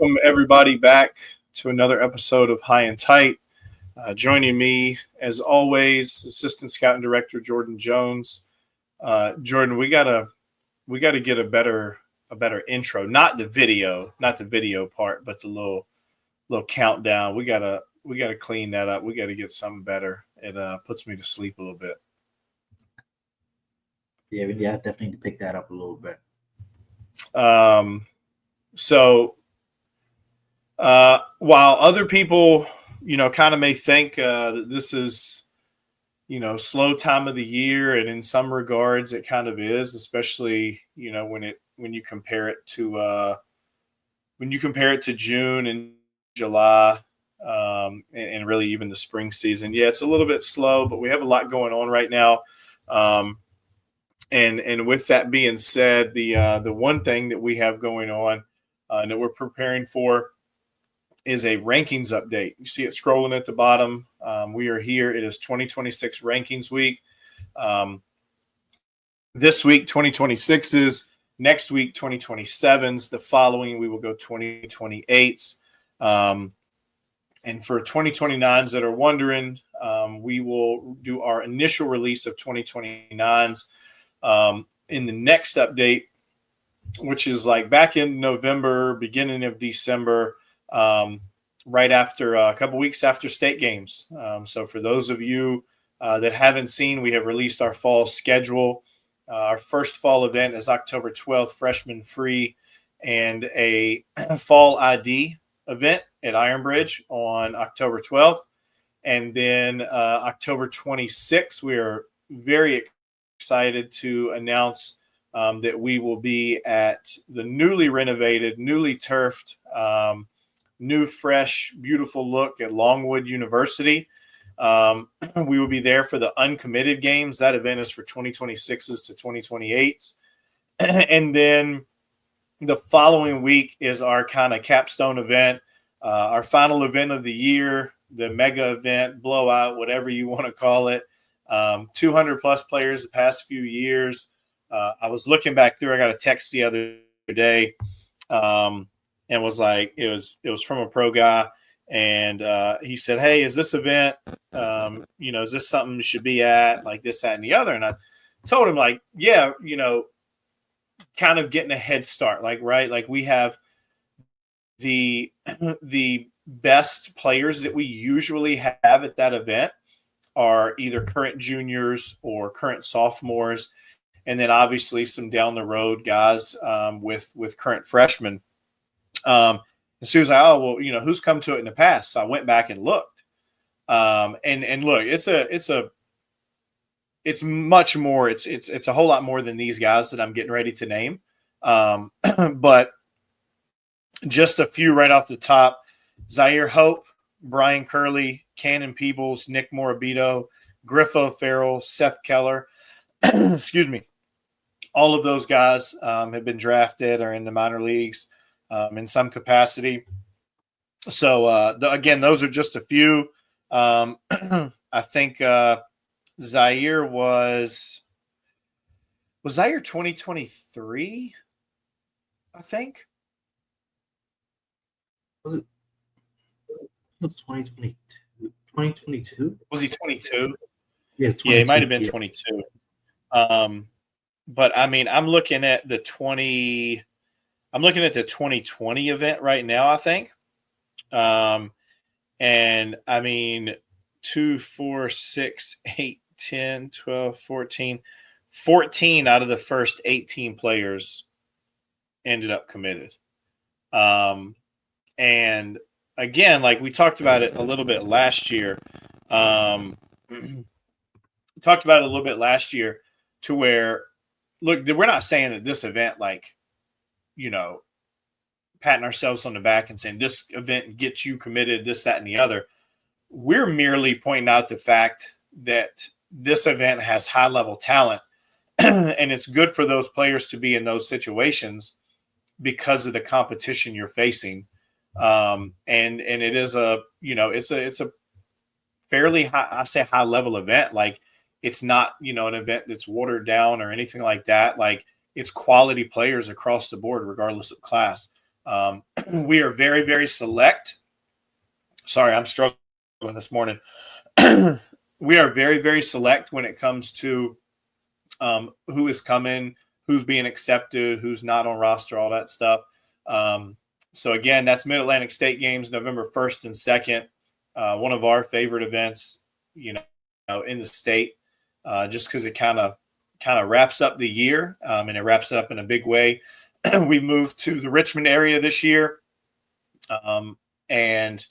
welcome everybody back to another episode of High and Tight. Joining me, as always, Assistant Scout and Director Jordan Jones. Jordan, we gotta get a better intro. Not the video part, but the little countdown. We gotta clean that up. We gotta get something better. It puts me to sleep a little bit. Yeah, definitely need to pick that up a little bit. So while other people, kind of may think that this is, slow time of the year, and in some regards it kind of is, especially, when you compare it to June and July, and really even the spring season. Yeah, it's a little bit slow, but we have a lot going on right now. And with that being said, the one thing that we have going on and that we're preparing for is a rankings update. You see it scrolling at the bottom. We are here. It is 2026 rankings week. This week, 2026s. Next week, 2027s. The following, we will go 2028s. And for 2029s that are wondering, we will do our initial release of 2029s in the next update, which is like back in November, beginning of December, right after a couple weeks after state games. So for those of you that haven't seen, we have released our fall schedule. Our first fall event is October 12th, freshman free, and a fall ID event at Ironbridge on October 12th. And then October 26th, we are very excited to announce that we will be at the newly renovated, newly turfed, new, fresh, beautiful look at Longwood University. We will be there for the uncommitted games. That event is for 2026s to 2028s. And then the following week is our kind of capstone event, our final event of the year, the mega event, blowout, whatever you want to call it. 200 plus players the past few years. I was looking back through. I got a text the other day, and was like, it was from a pro guy, and he said, "Hey, is this event? Is this something you should be at? Like this, that, and the other?" And I told him, like, yeah, kind of getting a head start. Like, right, like we have the best players that we usually have at that event are either current juniors or current sophomores, and then obviously some down the road guys with current freshmen. And so he was like, "Oh, well, who's come to it in the past?" So I went back and looked, and look, it's much more. It's a whole lot more than these guys that I'm getting ready to name, but just a few right off the top: Zaire Hope, Brian Curley, Cannon Peebles, Nick Morabito, Griffo Farrell, Seth Keller. Excuse me. All of those guys have been drafted or in the minor leagues in some capacity. So, again, those are just a few. I think Zaire was Zaire 2023, I think. Was it 2022? 2022? Was he 22? Yeah, he might have been 22. But I mean, I'm looking at the 2020 event right now, I think. And I mean, 2, 4, 6, 8, 10, 12, 14 out of the first 18 players ended up committed. And again, like we talked about it a little bit last year, to where, look, we're not saying that this event, like, patting ourselves on the back and saying this event gets you committed, this, that, and the other. We're merely pointing out the fact that this event has high level talent and it's good for those players to be in those situations because of the competition you're facing. And it is it's a fairly high, I say high level event. Like, it's not, an event that's watered down or anything like that. Like, it's quality players across the board, regardless of class. We are very, very select. Sorry, I'm struggling this morning. We are very, very select when it comes to who is coming, who's being accepted, who's not on roster, all that stuff. So again, that's Mid-Atlantic State games, November 1st and 2nd. One of our favorite events, in the state, just because it kind of wraps up the year, and it wraps it up in a big way. We moved to the Richmond area this year, and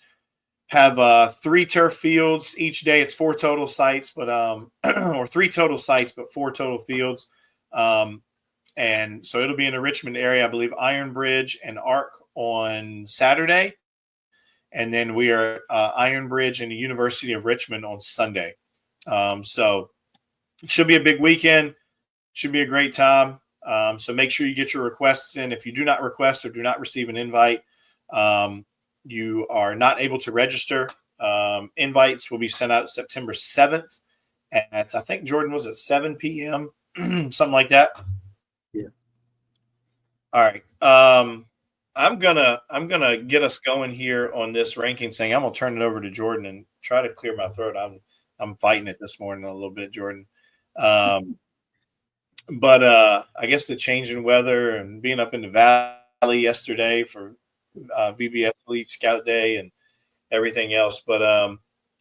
have 3 turf fields each day. It's 4 total sites, but or 3 total sites, but 4 total fields. And so it'll be in the Richmond area, I believe, Iron Bridge and Arc on Saturday. And then we are Iron Bridge and the University of Richmond on Sunday. So it should be a big weekend. Should be a great time. So make sure you get your requests in. If you do not request or do not receive an invite, you are not able to register. Invites will be sent out September 7th at, I think, Jordan, was at 7 p.m., something like that. Yeah. All right. I'm gonna get us going here on this ranking thing. I'm gonna turn it over to Jordan and try to clear my throat. I'm fighting it this morning a little bit, Jordan. But I guess the change in weather and being up in the valley yesterday for VBS Elite Scout Day and everything else. But all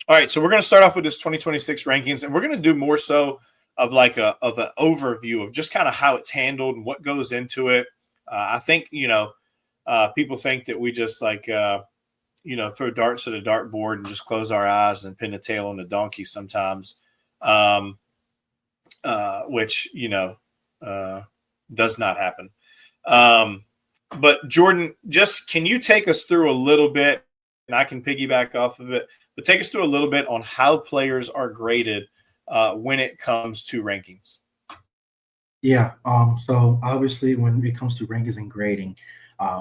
right, so we're going to start off with this 2026 rankings, and we're going to do more so of like an overview of just kind of how it's handled and what goes into it. I think people think that we just like throw darts at a dartboard and just close our eyes and pin the tail on the donkey sometimes, which does not happen. But Jordan, just can you take us through a little bit, and I can piggyback off of it, but take us through a little bit on how players are graded when it comes to rankings. Yeah. So obviously, when it comes to rankings and grading,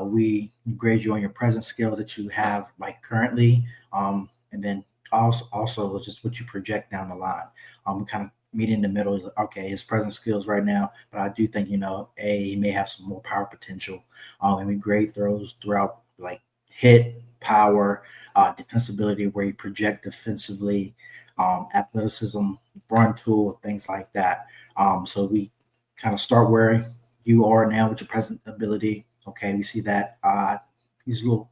we grade you on your present skills that you have like currently, and then also just what you project down the line. We kind of meet in the middle. Okay, his present skills right now, but I do think he may have some more power potential. And we grade throws throughout like hit, power, defensibility, where you project defensively, athleticism, run tool, things like that. So we kind of start where you are now with your present ability. Okay, we see that he's a little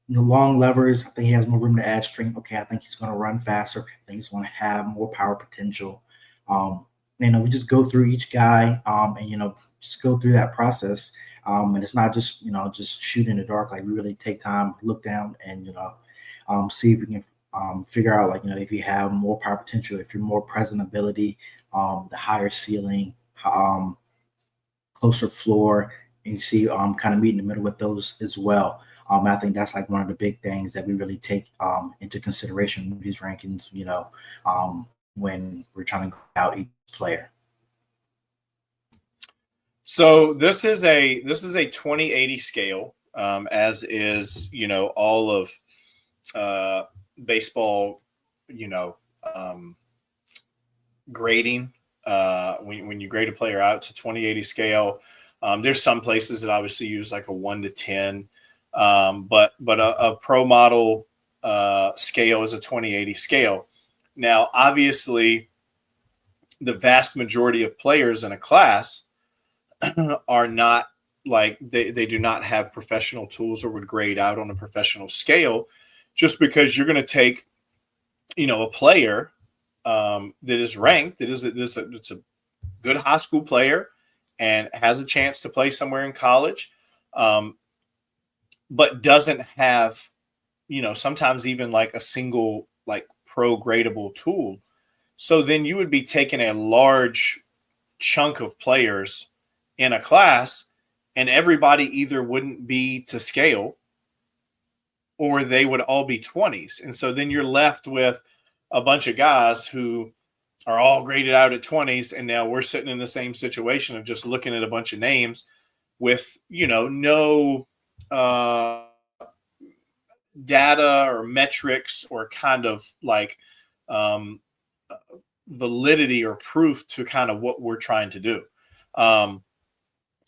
long levers. I think he has more room to add strength. Okay, I think he's going to run faster. I think he's going to have more power potential. We just go through each guy and just go through that process. And it's not just just shoot in the dark. Like we really take time, look down, and see if we can figure out if you have more power potential, if you're more present ability, the higher ceiling, closer floor, and you see kind of meet in the middle with those as well. I think that's like one of the big things that we really take into consideration with these rankings, when we're trying to grade out each player. So this is a 2080 scale, as is all of baseball, grading. When you grade a player out, it's a 2080 scale. There's some places that obviously use like a 1 to 10, but a pro model scale is a 2080 scale. Now, obviously, the vast majority of players in a class are not like they do not have professional tools or would grade out on a professional scale, just because you're going to take a player that is ranked, it's a good high school player and has a chance to play somewhere in college, but doesn't have sometimes even like a single like pro gradable tool. So then you would be taking a large chunk of players in a class, and everybody either wouldn't be to scale or they would all be 20s. And so then you're left with a bunch of guys who are all graded out at 20s. And now we're sitting in the same situation of just looking at a bunch of names with, no data or metrics or kind of like validity or proof to kind of what we're trying to do.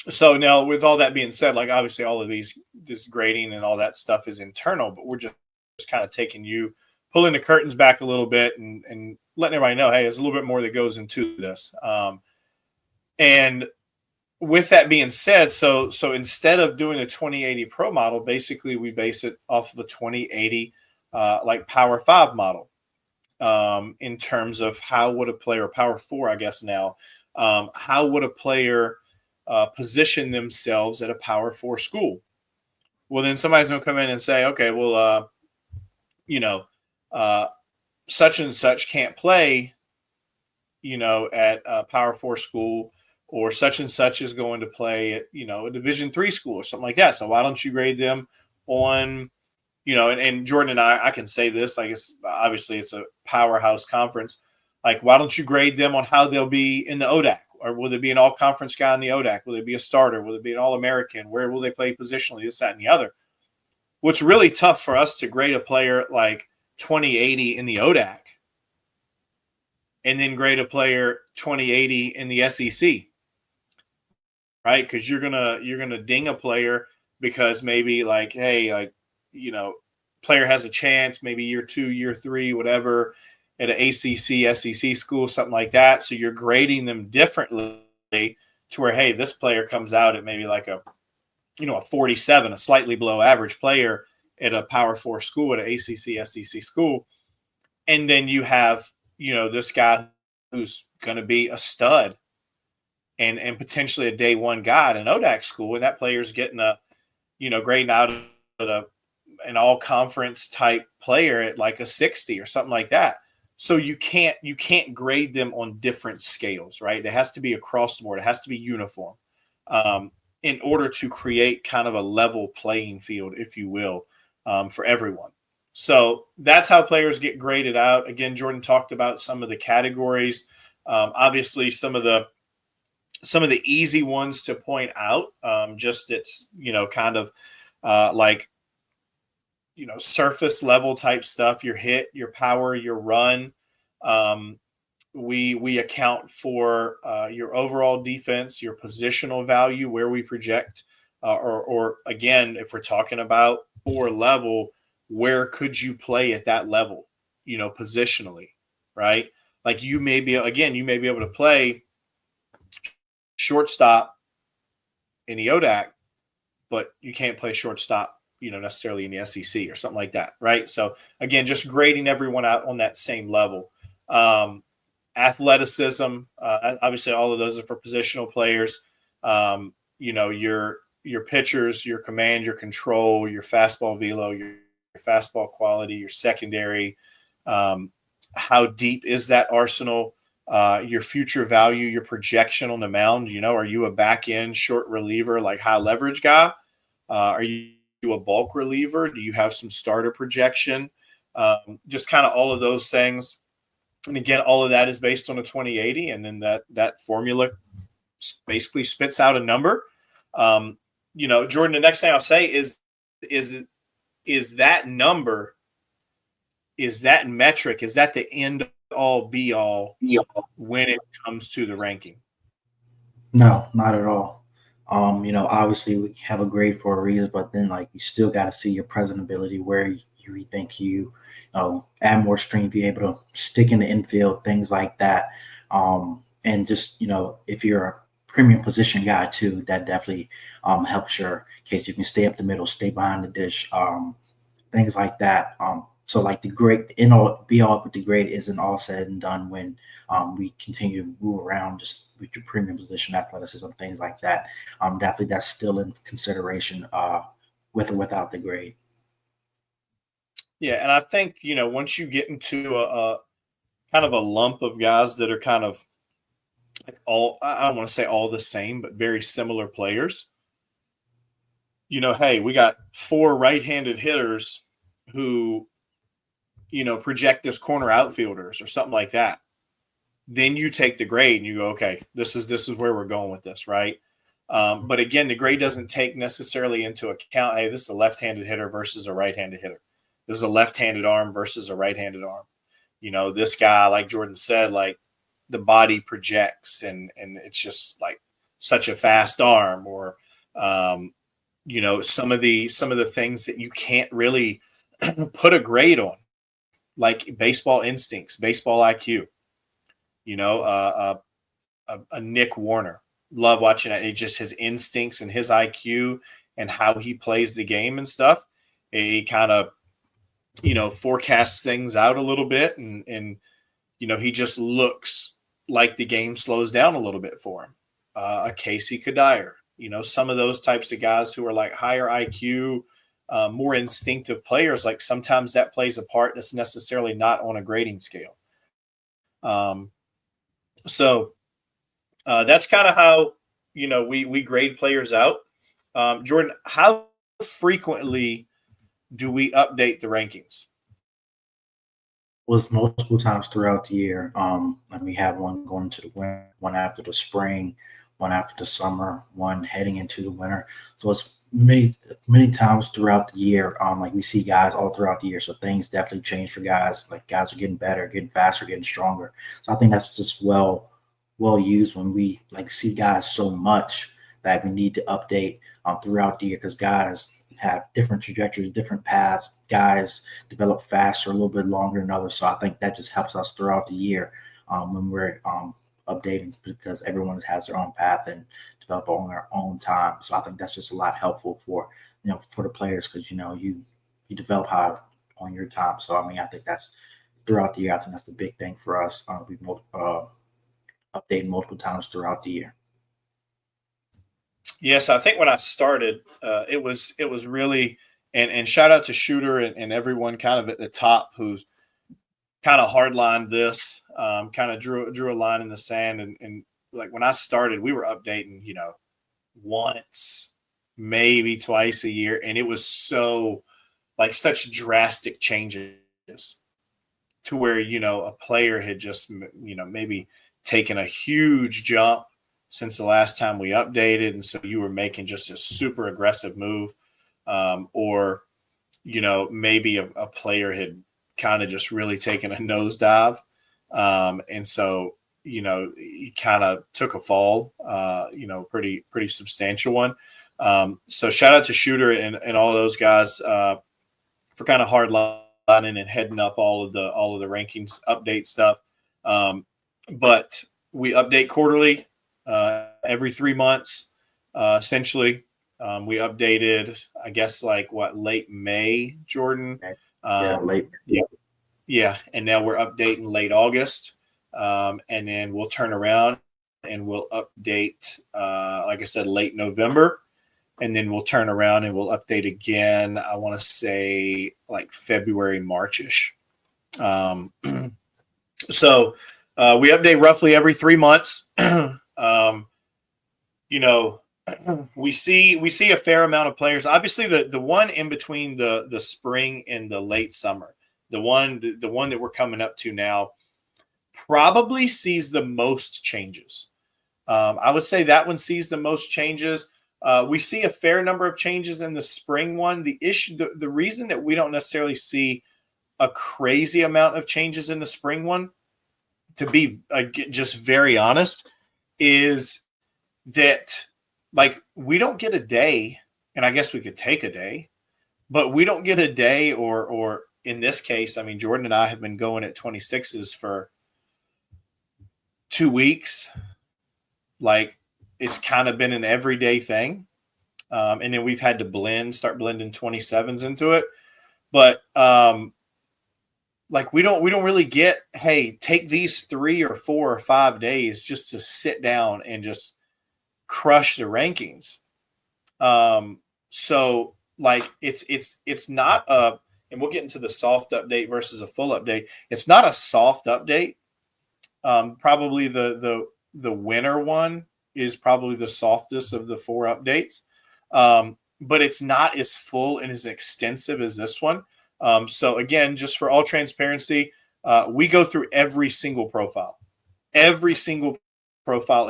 So now, with all that being said, like obviously all of this grading and all that stuff is internal, but we're just kind of pulling the curtains back a little bit and letting everybody know, hey, there's a little bit more that goes into this. And with that being said, so instead of doing a 2080 Pro model, basically we base it off of a 2080 like Power 5 model, in terms of how would a player, Power 4, I guess now, how would a player position themselves at a Power 4 school? Well, then somebody's going to come in and say, okay, well, you know, such and such can't play, at a Power 4 school, or such and such is going to play at, a Division 3 school or something like that. So why don't you grade them on, and Jordan and I can say this, like, it's obviously it's a powerhouse conference. Like, why don't you grade them on how they'll be in the ODAC? Or will they be an all-conference guy in the ODAC? Will they be a starter? Will they be an All-American? Where will they play positionally? This, that, and the other. What's really tough for us to grade a player like 2080 in the ODAC and then grade a player 2080 in the SEC, right? Because you're gonna ding a player because maybe like, hey, like, player has a chance, maybe year 2, year 3, whatever, at an ACC, SEC school, something like that. So you're grading them differently to where, hey, this player comes out at maybe like a 47, a slightly below average player at a Power 4 school, at an ACC, SEC school. And then you have, this guy who's going to be a stud and potentially a day one guy at an ODAC school. And that player's getting grading out at an all conference type player at like a 60 or something like that. So you can't grade them on different scales, right? It has to be across the board. It has to be uniform, in order to create kind of a level playing field, if you will, for everyone. So that's how players get graded out. Again, Jordan talked about some of the categories. Obviously, some of the easy ones to point out. Just it's kind of like surface level type stuff. Your hit, your power, your run. We account for your overall defense, your positional value, where we project, or again, if we're talking about 4 level, where could you play at that level, positionally, right? Like you may be able to play shortstop in the ODAC, but you can't play shortstop, necessarily in the SEC or something like that, right? So again, just grading everyone out on that same level. Athleticism, obviously, all of those are for positional players. Your pitchers, your command, your control, your fastball velo, your fastball quality, your secondary. How deep is that arsenal? Your future value, your projection on the mound. Are you a back end short reliever, like high leverage guy? Are you a bulk reliever? Do you have some starter projection? Just kind of all of those things. And again, all of that is based on a 2080, and then that formula basically spits out a number. Jordan, the next thing I'll say is that number, is that metric, is that the end all be all when it comes to the ranking? No, not at all. Obviously we have a grade for a reason, but then like you still got to see your present ability, where you think add more strength, be able to stick in the infield, things like that. And just if you're a premium position guy too, that definitely helps your case. You can stay up the middle, stay behind the dish, things like that. So like the grade, the end all be all, but the grade isn't all said and done when we continue to move around just with your premium position, athleticism, things like that. Definitely that's still in consideration with or without the grade. Yeah, and I think once you get into a kind of a lump of guys that are kind of like I don't want to say all the same, but very similar players. Hey, we got 4 right-handed hitters who project as corner outfielders or something like that. Then you take the grade and you go, okay, this is where we're going with this, right? But again, the grade doesn't take necessarily into account, hey, this is a left-handed hitter versus a right-handed hitter. This is a left-handed arm versus a right-handed arm. This guy, like Jordan said, like the body projects, and it's just like such a fast arm, or some of the things that you can't really put a grade on, like baseball instincts, baseball IQ. A Nick Warner, love watching it. It's just his instincts and his IQ and how he plays the game and stuff. He kind of forecasts things out a little bit, and he just looks like the game slows down a little bit for him. A Casey Kadire, some of those types of guys who are like higher IQ, more instinctive players, like sometimes that plays a part that's necessarily not on a grading scale. So that's kind of how, we grade players out. Jordan, how frequently do we update the rankings? Was multiple times throughout the year. And we have one going into the winter, one after the spring, one after the summer, one heading into the winter. So it's many times throughout the year. Like we see guys all throughout the year. So things definitely change for guys. Like guys are getting better, getting faster, getting stronger. So I think that's just well used when we like see guys so much that we need to update throughout the year, because guys have different trajectories, different paths. Guys develop faster, a little bit longer than others. So I think that just helps us throughout the year when we're updating, because everyone has their own path and develop on their own time. So I think that's just a lot helpful for the players, because you develop how on your time. So I mean, I think that's throughout the year. I think that's the big thing for us. We update multiple times throughout the year. Yes, I think when I started, it was really, and shout out to Shooter and everyone kind of at the top who kind of hardlined this, kind of drew a line in the sand. And like when I started, we were updating, once, maybe twice a year. And it was such drastic changes to where, a player had just, maybe taken a huge jump since the last time we updated. And so you were making just a super aggressive move. Or, maybe a player had kind of just really taken a nosedive. And so, he kind of took a fall, pretty substantial one. So shout out to Shooter and all of those guys for kind of hard lining and heading up all of the rankings update stuff. But we update quarterly, every 3 months, essentially. We updated, I guess, late May, Jordan. Late. Yeah. And now we're updating late August. And then we'll turn around and we'll update, like I said, late November. And then we'll turn around and we'll update again, I want to say like February, March-ish. So we update roughly every 3 months. We see a fair amount of players. Obviously, the one in between the spring and the late summer, the one that we're coming up to now, probably sees the most changes. I would say that one sees the most changes. We see a fair number of changes in the spring one. The reason that we don't necessarily see a crazy amount of changes in the spring one, to be just very honest, is that we don't get a day, and I guess we could take a day, but we don't get a day or in this case, I mean, Jordan and I have been going at 26s for 2 weeks. It's kind of been an everyday thing. And then we've had to start blending 27s into it. But we don't really get, hey, take these 3 or 4 or 5 days just to sit down and just crush the rankings. So it's not and we'll get into the soft update versus a full update. It's not a soft update. Probably the winter one is probably the softest of the 4 updates. But it's not as full and as extensive as this one. So again, just for all transparency, we go through every single profile in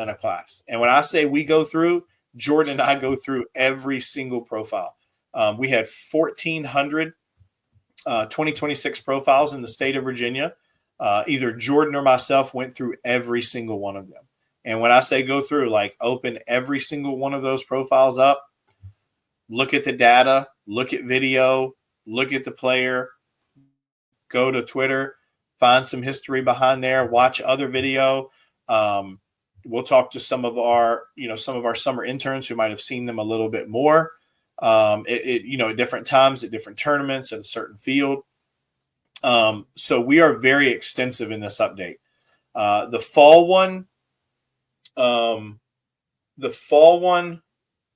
a class. And when I say we go through, Jordan and I go through every single profile. We had 1,400 2026 profiles in the state of Virginia. Either Jordan or myself went through every single one of them. And when I say go through, like open every single one of those profiles up, look at the data, look at video, look at the player, go to Twitter, find some history behind there, watch other video. We'll talk to some of our summer interns who might have seen them a little bit more, at different times, at different tournaments, at a certain field. So we are very extensive in this update. The fall one,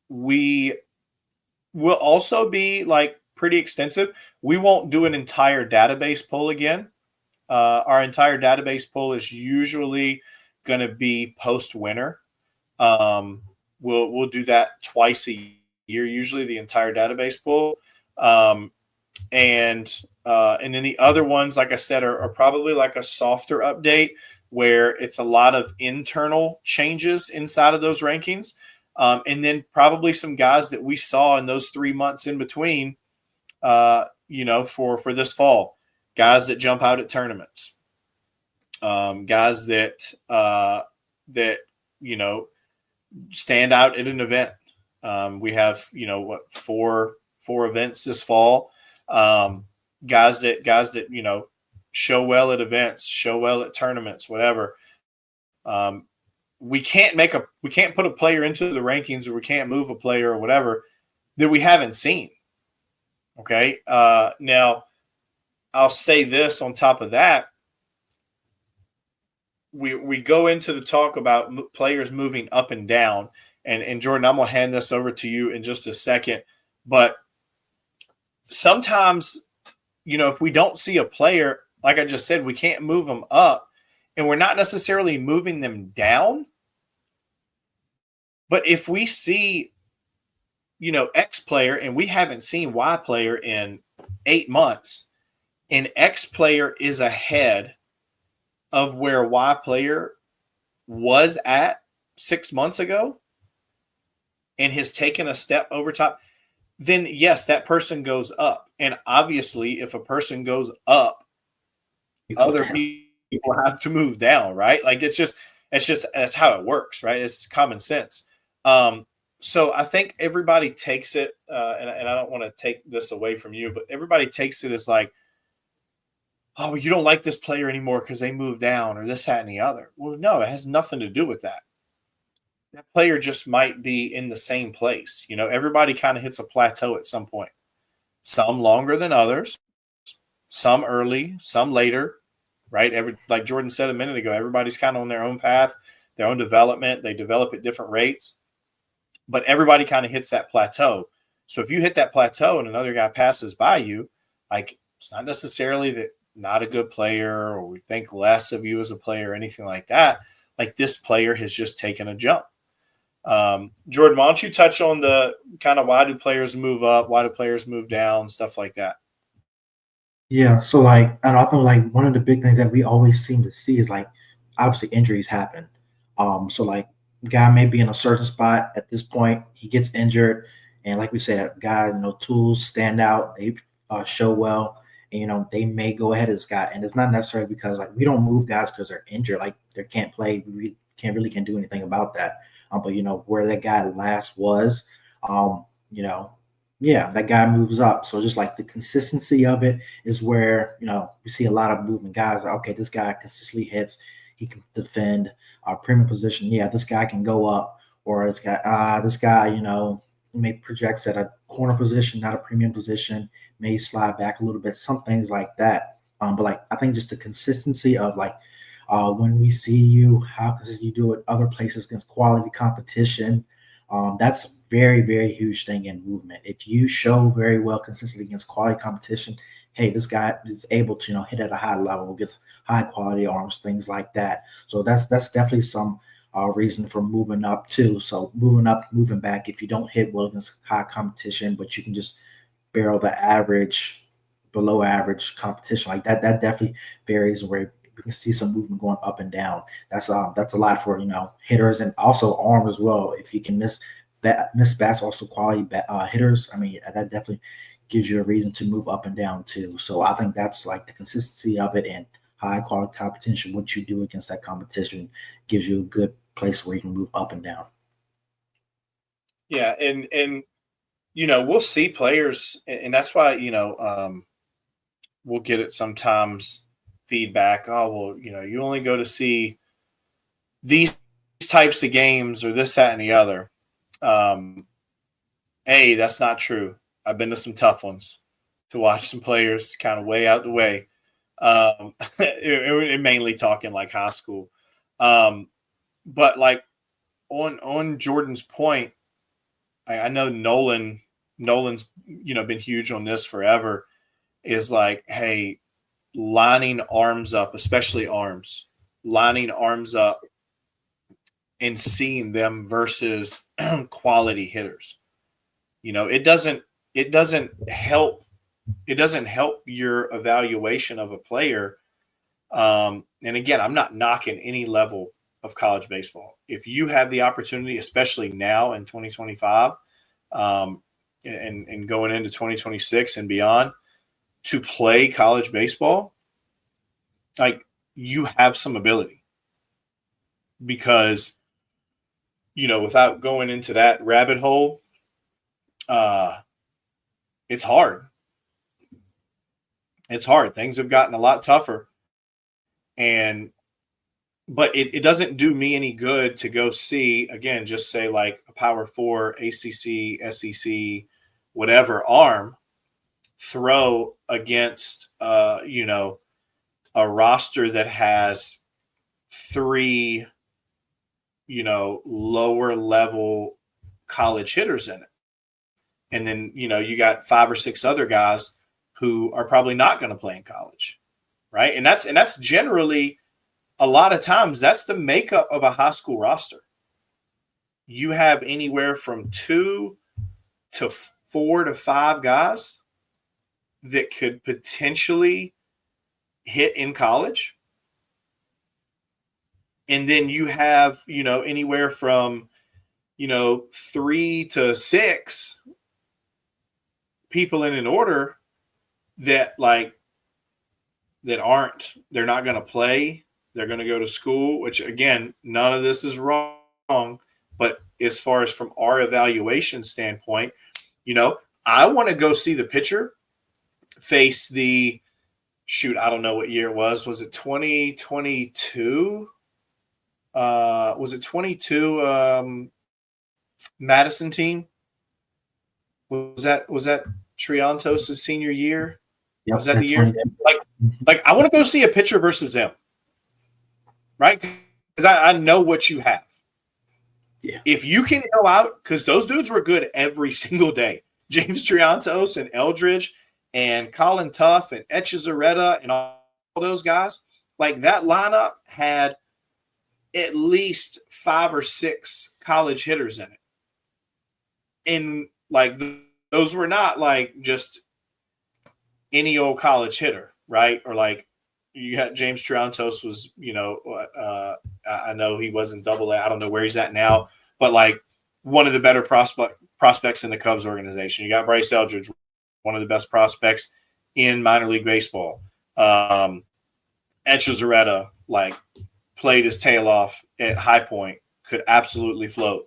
we will also be like pretty extensive. We won't do an entire database pull again. Our entire database pull is usually going to be post winter. We'll do that twice a year, usually the entire database pull. And then the other ones, like I said, are probably like a softer update where it's a lot of internal changes inside of those rankings. And then probably some guys that we saw in those 3 months in between, for this fall, guys that jump out at tournaments, guys that stand out at an event. We have, four events this fall. Guys that show well at events, show well at tournaments, whatever. We can't put a player into the rankings, or we can't move a player or whatever that we haven't seen. Okay. Now I'll say this on top of that. We go into the talk about players moving up and down, and Jordan, I'm going to hand this over to you in just a second, but sometimes, if we don't see a player, like I just said, we can't move them up, and we're not necessarily moving them down. But if we see, X player and we haven't seen Y player in 8 months, and X player is ahead of where Y player was at 6 months ago and has taken a step over top, then yes, that person goes up. And obviously, if a person goes up, other people have to move down, right? Like that's how it works, right? It's common sense. So I think everybody takes it, and I don't want to take this away from you, but everybody takes it as like, oh, you don't like this player anymore because they moved down, or this, that, and the other. Well, no, it has nothing to do with that. That player just might be in the same place. Everybody kind of hits a plateau at some point. Some longer than others, some early, some later, right? Like Jordan said a minute ago, everybody's kind of on their own path, their own development. They develop at different rates, but everybody kind of hits that plateau. So if you hit that plateau and another guy passes by you, like, it's not necessarily that not a good player or we think less of you as a player or anything like that. Like, this player has just taken a jump. Jordan, why don't you touch on the kind of why do players move up, why do players move down, stuff like that? Yeah, so like, and I think like one of the big things that we always seem to see is like, obviously injuries happen. So like, guy may be in a certain spot at this point, he gets injured, and like we said, guy, tools stand out, they show well, and they may go ahead of this guy, and it's not necessarily because like we don't move guys because they're injured, like they can't play, we can't do anything about that. But where that guy last was, yeah, that guy moves up. So just like the consistency of it is where, we see a lot of movement guys. Okay, this guy consistently hits. He can defend our premium position. Yeah, this guy can go up. Or this guy, may projects at a corner position, not a premium position, may slide back a little bit, some things like that. But like, I think just the consistency of like, when we see you, how consistent you do it other places against quality competition, that's a very, very huge thing in movement. If you show very well consistently against quality competition, hey, this guy is able to hit at a high level, gets high quality arms, things like that. So that's definitely some reason for moving up too. So moving up, moving back, if you don't hit well against high competition, but you can just barrel the average, below average competition like that, that definitely varies where we can see some movement going up and down. That's a lot for hitters and also arm as well. If you can miss bats, also quality hitters. I mean, that definitely gives you a reason to move up and down too. So I think that's like the consistency of it and high quality competition. What you do against that competition gives you a good place where you can move up and down. Yeah, and we'll see players, and that's why we'll get it sometimes feedback. Oh, well, you only go to see these types of games or this, that, and the other. That's not true. I've been to some tough ones to watch some players kind of way out the way. Mainly talking like high school. But like on Jordan's point, I know Nolan's been huge on this forever, is like, hey, lining arms up, especially arms, lining arms up and seeing them versus quality hitters. It doesn't help. It doesn't help your evaluation of a player. And again, I'm not knocking any level of college baseball. If you have the opportunity, especially now in 2025, and going into 2026 and beyond, to play college baseball, like, you have some ability, because without going into that rabbit hole, it's hard. It's hard. Things have gotten a lot tougher, but it doesn't do me any good to go see, again, just say like a Power 4, ACC, SEC, whatever arm throw against a roster that has 3 lower level college hitters in it, and then you got 5 or 6 other guys who are probably not going to play in college, right? And that's generally, a lot of times, that's the makeup of a high school roster. You have anywhere from 2 to 4 to 5 guys that could potentially hit in college. And then you have, anywhere from, 3 to 6 people in an order that they're not going to play. They're going to go to school, which, again, none of this is wrong. But as far as from our evaluation standpoint, I want to go see the pitcher face I don't know what year it was. Was it 2022? Was it 22 Madison team? Was that Triantos' senior year? Yep, was that the year? Like I want to go see a pitcher versus them, right? Because I know what you have. Yeah. If you can go out, because those dudes were good every single day. James Triantos and Eldridge and Colin Tuff and Echezarreta and all those guys, like, that lineup had at least 5 or 6 college hitters in it. And like, those were not like just any old college hitter, right? Or like, you had James Triantos was, I know he wasn't Double-A. I don't know where he's at now, but like, one of the better prospects in the Cubs organization. You got Bryce Eldridge, one of the best prospects in minor league baseball. Echezarreta, like, played his tail off at High Point, could absolutely float.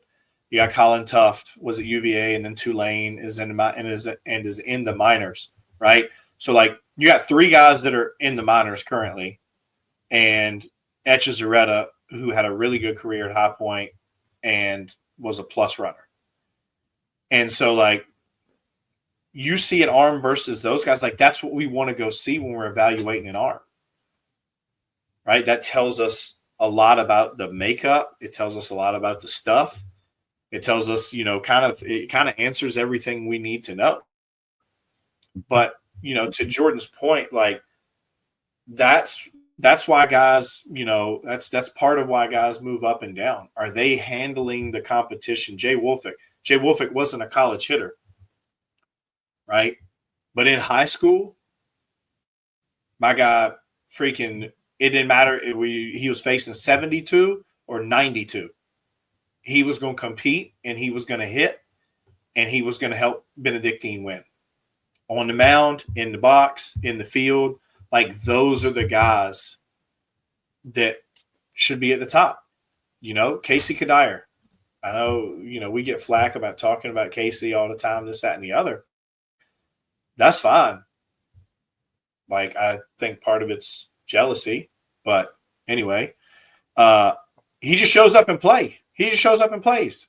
You got Colin Tuft, was at UVA, and then Tulane is in the minors, right? So like, you got 3 guys that are in the minors currently, and Echezarreta, who had a really good career at High Point and was a plus runner. And so, like, you see an arm versus those guys, like, that's what we want to go see when we're evaluating an arm, right? That tells us a lot about the makeup. It tells us a lot about the stuff. It tells us, it kind of answers everything we need to know. But, to Jordan's point, like, that's why guys, that's part of why guys move up and down. Are they handling the competition? Jay Woolfolk wasn't a college hitter, right? But in high school, my guy, freaking, it didn't matter if he was facing 72 or 92. He was going to compete, and he was going to hit, and he was going to help Benedictine win. On the mound, in the box, in the field, like, those are the guys that should be at the top. Casey Kadire. I know, we get flack about talking about Casey all the time, this, that, and the other. That's fine. Like, I think part of it's jealousy, but anyway, he just shows up and play. He just shows up and plays.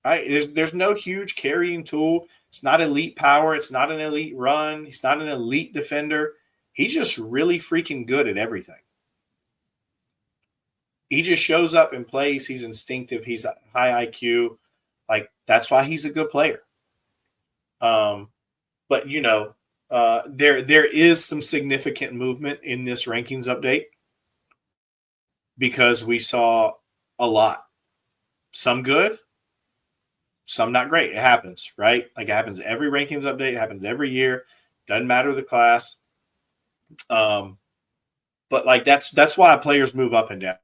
Right? There's no huge carrying tool. It's not elite power. It's not an elite run. He's not an elite defender. He's just really freaking good at everything. He just shows up and plays. He's instinctive. He's a high IQ. Like, that's why he's a good player. But there is some significant movement in this rankings update because we saw a lot. Some good, some not great. It happens, right? Like, it happens every rankings update. It happens every year. Doesn't matter the class. But like, that's why players move up and down,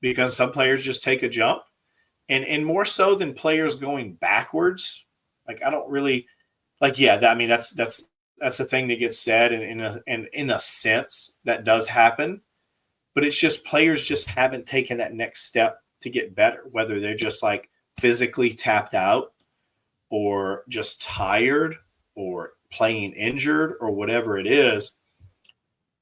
because some players just take a jump, and more so than players going backwards. Like, I don't really like, that's a thing that gets said, and in a sense that does happen, but it's just players just haven't taken that next step to get better, whether they're just like physically tapped out or just tired or playing injured or whatever it is.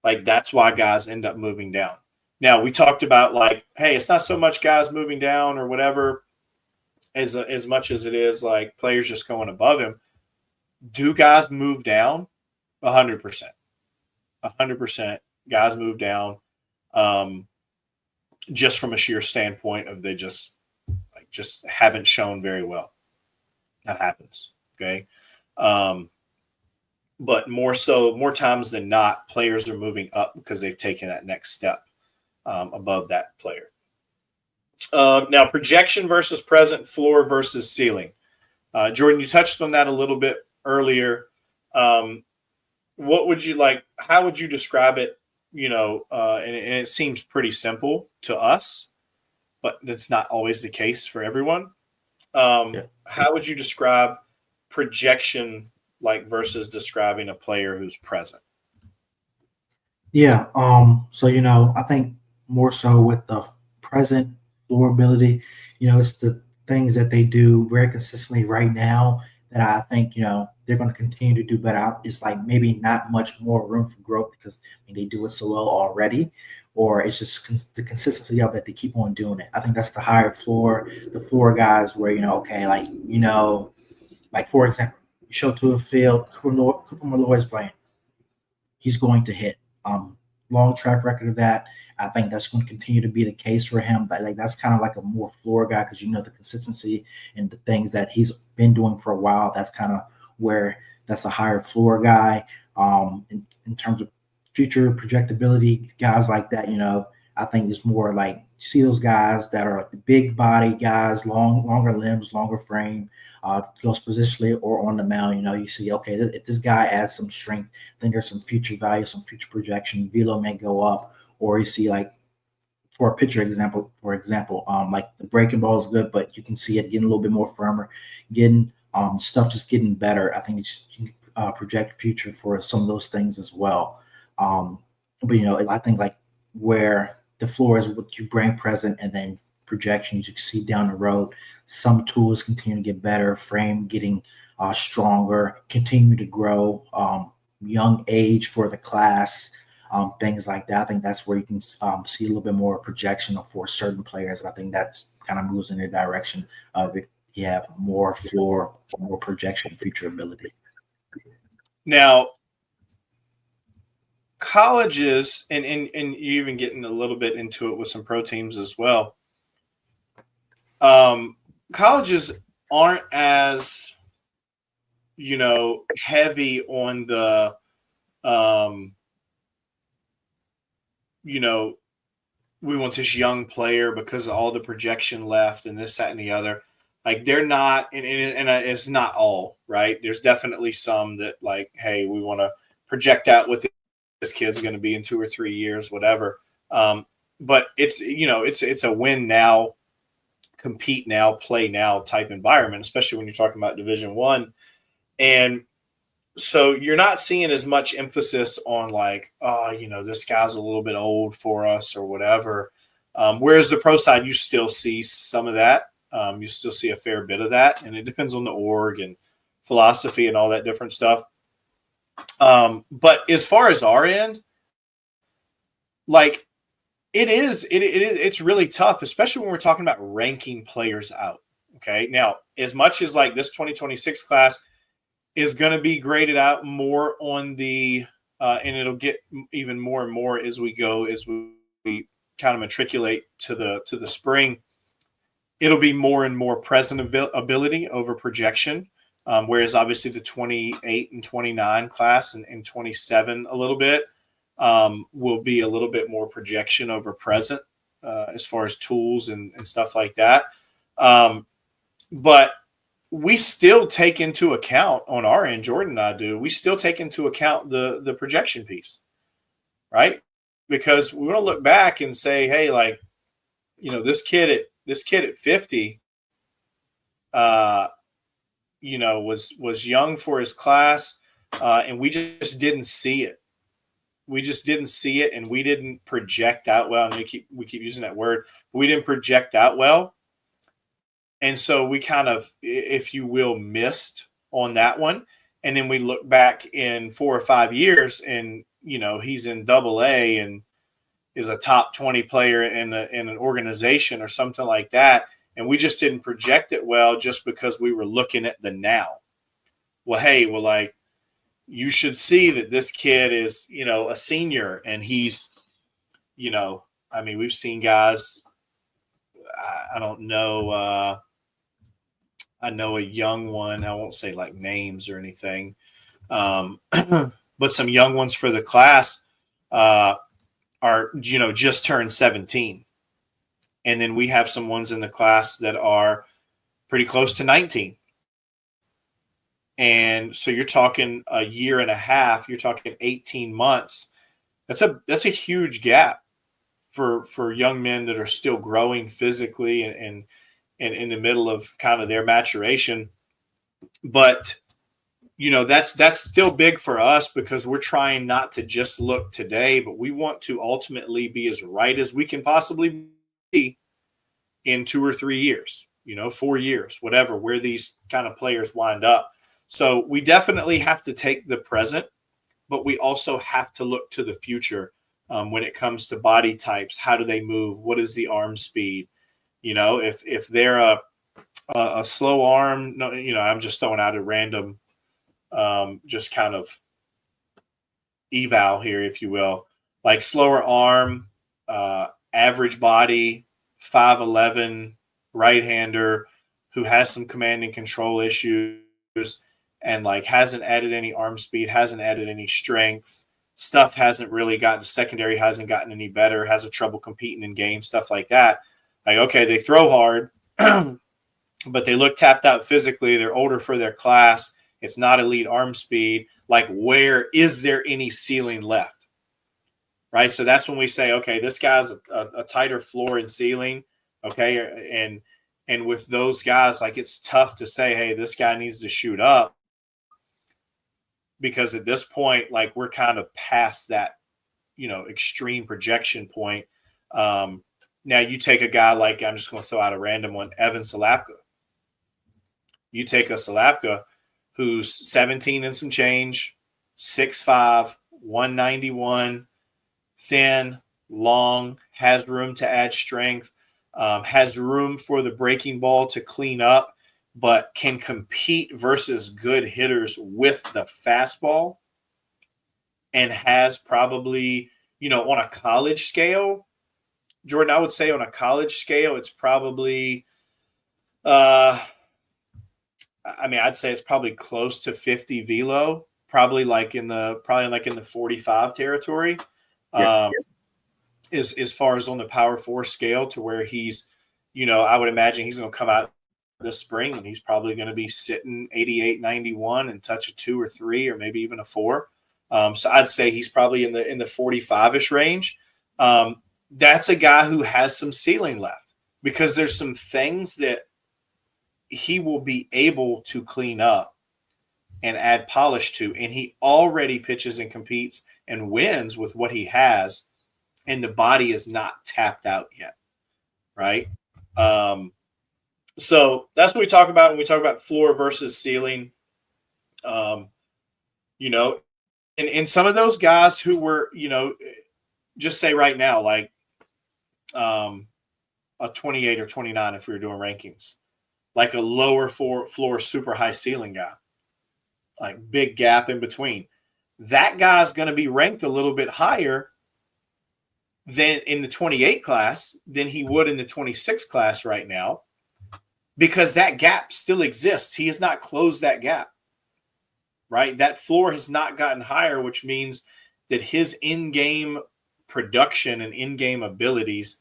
Like, that's why guys end up moving down. Now, we talked about, like, hey, it's not so much guys moving down or whatever as much as it is like players just going above him. Do guys move down? 100%. 100% guys move down, just from a sheer standpoint of they just haven't shown very well. That happens, okay? But more times than not, players are moving up because they've taken that next step above that player. Now, projection versus present, floor versus ceiling. Jordan, you touched on that a little bit earlier. What would you like? How would you describe it? And it seems pretty simple to us, but that's not always the case for everyone. How would you describe projection, like, versus describing a player who's present? Yeah. So, I think more so with the present floor ability, it's the things that they do very consistently right now that I think, they're going to continue to do better. It's like maybe not much more room for growth because they do it so well already, or it's just the consistency of it. They keep on doing it. I think that's the higher floor, the floor guys where, like, for example, you show to a field, Cooper Malloy is playing. He's going to hit. Long track record of that. I think that's going to continue to be the case for him. But like, that's kind of like a more floor guy because the consistency and the things that he's been doing for a while. That's kind of where that's a higher floor guy. In terms of future projectability, guys like that, I think it's more like you see those guys that are like the big body guys, longer limbs, longer frame, goes positionally or on the mound. You see, okay, if this guy adds some strength, then there's some future value, some future projection. Velo may go up, or you see, like, for a pitcher example, like the breaking ball is good, but you can see it getting a little bit more firmer, getting stuff just getting better. I think you can project future for some of those things as well. But I think like where the floor is what you bring present, and then projections you can see down the road. Some tools continue to get better, frame getting stronger, continue to grow, young age for the class, things like that. I think that's where you can see a little bit more projection for certain players. I think that's kind of moves in the direction of it. You have more floor, more projection, future ability. Now, colleges, and you even getting a little bit into it with some pro teams as well. Colleges aren't as, heavy on the, we want this young player because of all the projection left and this, that, and the other. Like, they're not, and it's not all, right? There's definitely some that, like, hey, we want to project out what this kid's going to be in 2 or 3 years, whatever. But it's, it's a win now, compete now, play now type environment, especially when you're talking about Division I. And so you're not seeing as much emphasis on, like, this guy's a little bit old for us or whatever. Whereas the pro side, you still see some of that. You still see a fair bit of that, and it depends on the org and philosophy and all that different stuff. But as far as our end, like it's really tough, especially when we're talking about ranking players out. Okay. Now, as much as like this 2026 class is going to be graded out more on the, and it'll get even more and more as we go, as we kind of matriculate to the spring, it'll be more and more present ability over projection. Whereas obviously the 28 and 29 class and 27 a little bit will be a little bit more projection over present as far as tools and stuff like that. But we still take into account on our end, Jordan and I do, we still take into account the projection piece, right? Because we want to look back and say, hey, like, you know, this kid at 50, you know, was young for his class, and we just didn't see it. We just didn't see it, and we didn't project out well. And we keep using that word. But we didn't project out well, and so we kind of, if you will, missed on that one. And then we look back in 4 or 5 years, and you know he's in AA and is a top 20 player in an organization or something like that. And we just didn't project it well just because we were looking at the now. Well, hey, well, like, you should see that this kid is, you know, a senior and he's, you know, I mean, we've seen guys, I don't know, I know a young one, I won't say like names or anything, but some young ones for the class are, you know, just turned 17. And then we have some ones in the class that are pretty close to 19. And so you're talking a year and a half, you're talking 18 months. That's a huge gap for young men that are still growing physically and in the middle of kind of their maturation. But, you know, that's still big for us because we're trying not to just look today, but we want to ultimately be as right as we can possibly be in 2 or 3 years, you know, 4 years, whatever, where these kind of players wind up. So we definitely have to take the present, but we also have to look to the future when it comes to body types. How do they move? What is the arm speed? You know, if they're a slow arm, no, you know, I'm just throwing out a random, just kind of eval here, if you will, like slower arm, average body, 5'11", right-hander who has some command and control issues and like hasn't added any arm speed, hasn't added any strength, stuff hasn't really gotten secondary, hasn't gotten any better, has a trouble competing in games, stuff like that. Like, okay, they throw hard, but they look tapped out physically. They're older for their class. It's not elite arm speed. Like, where is there any ceiling left? Right. So that's when we say, okay, this guy's a tighter floor and ceiling. Okay. And with those guys, like, it's tough to say, hey, this guy needs to shoot up because at this point, like, we're kind of past that, you know, extreme projection point. Now you take a guy like, I'm just going to throw out a random one, Evan Salapka. You take a Salapka who's 17 and some change, 6'5", 191, thin, long, has room to add strength, has room for the breaking ball to clean up, but can compete versus good hitters with the fastball, and has probably, you know, on a college scale, Jordan, I would say on a college scale, it's probably, I mean, I'd say it's probably close to 50 velo, probably like in the 45 territory. Yeah. As far as on the power 4 scale, to where he's, you know, I would imagine he's going to come out this spring and he's probably going to be sitting 88, 91 and touch a 2 or 3 or maybe even a 4. So I'd say he's probably in the 45-ish range. That's a guy who has some ceiling left because there's some things that he will be able to clean up and add polish to. And he already pitches and competes and wins with what he has. And the body is not tapped out yet. right? So that's what we talk about when we talk about floor versus ceiling. Um, you know, and some of those guys who were, just say right now, like a 28 or 29 if we were doing rankings, like a lower floor, super high ceiling guy, like big gap in between. That guy's going to be ranked a little bit higher than in the 28 class than he would in the 26 class right now, because that gap still exists. He has not closed that gap, right? That floor has not gotten higher, which means that his in-game production and in-game abilities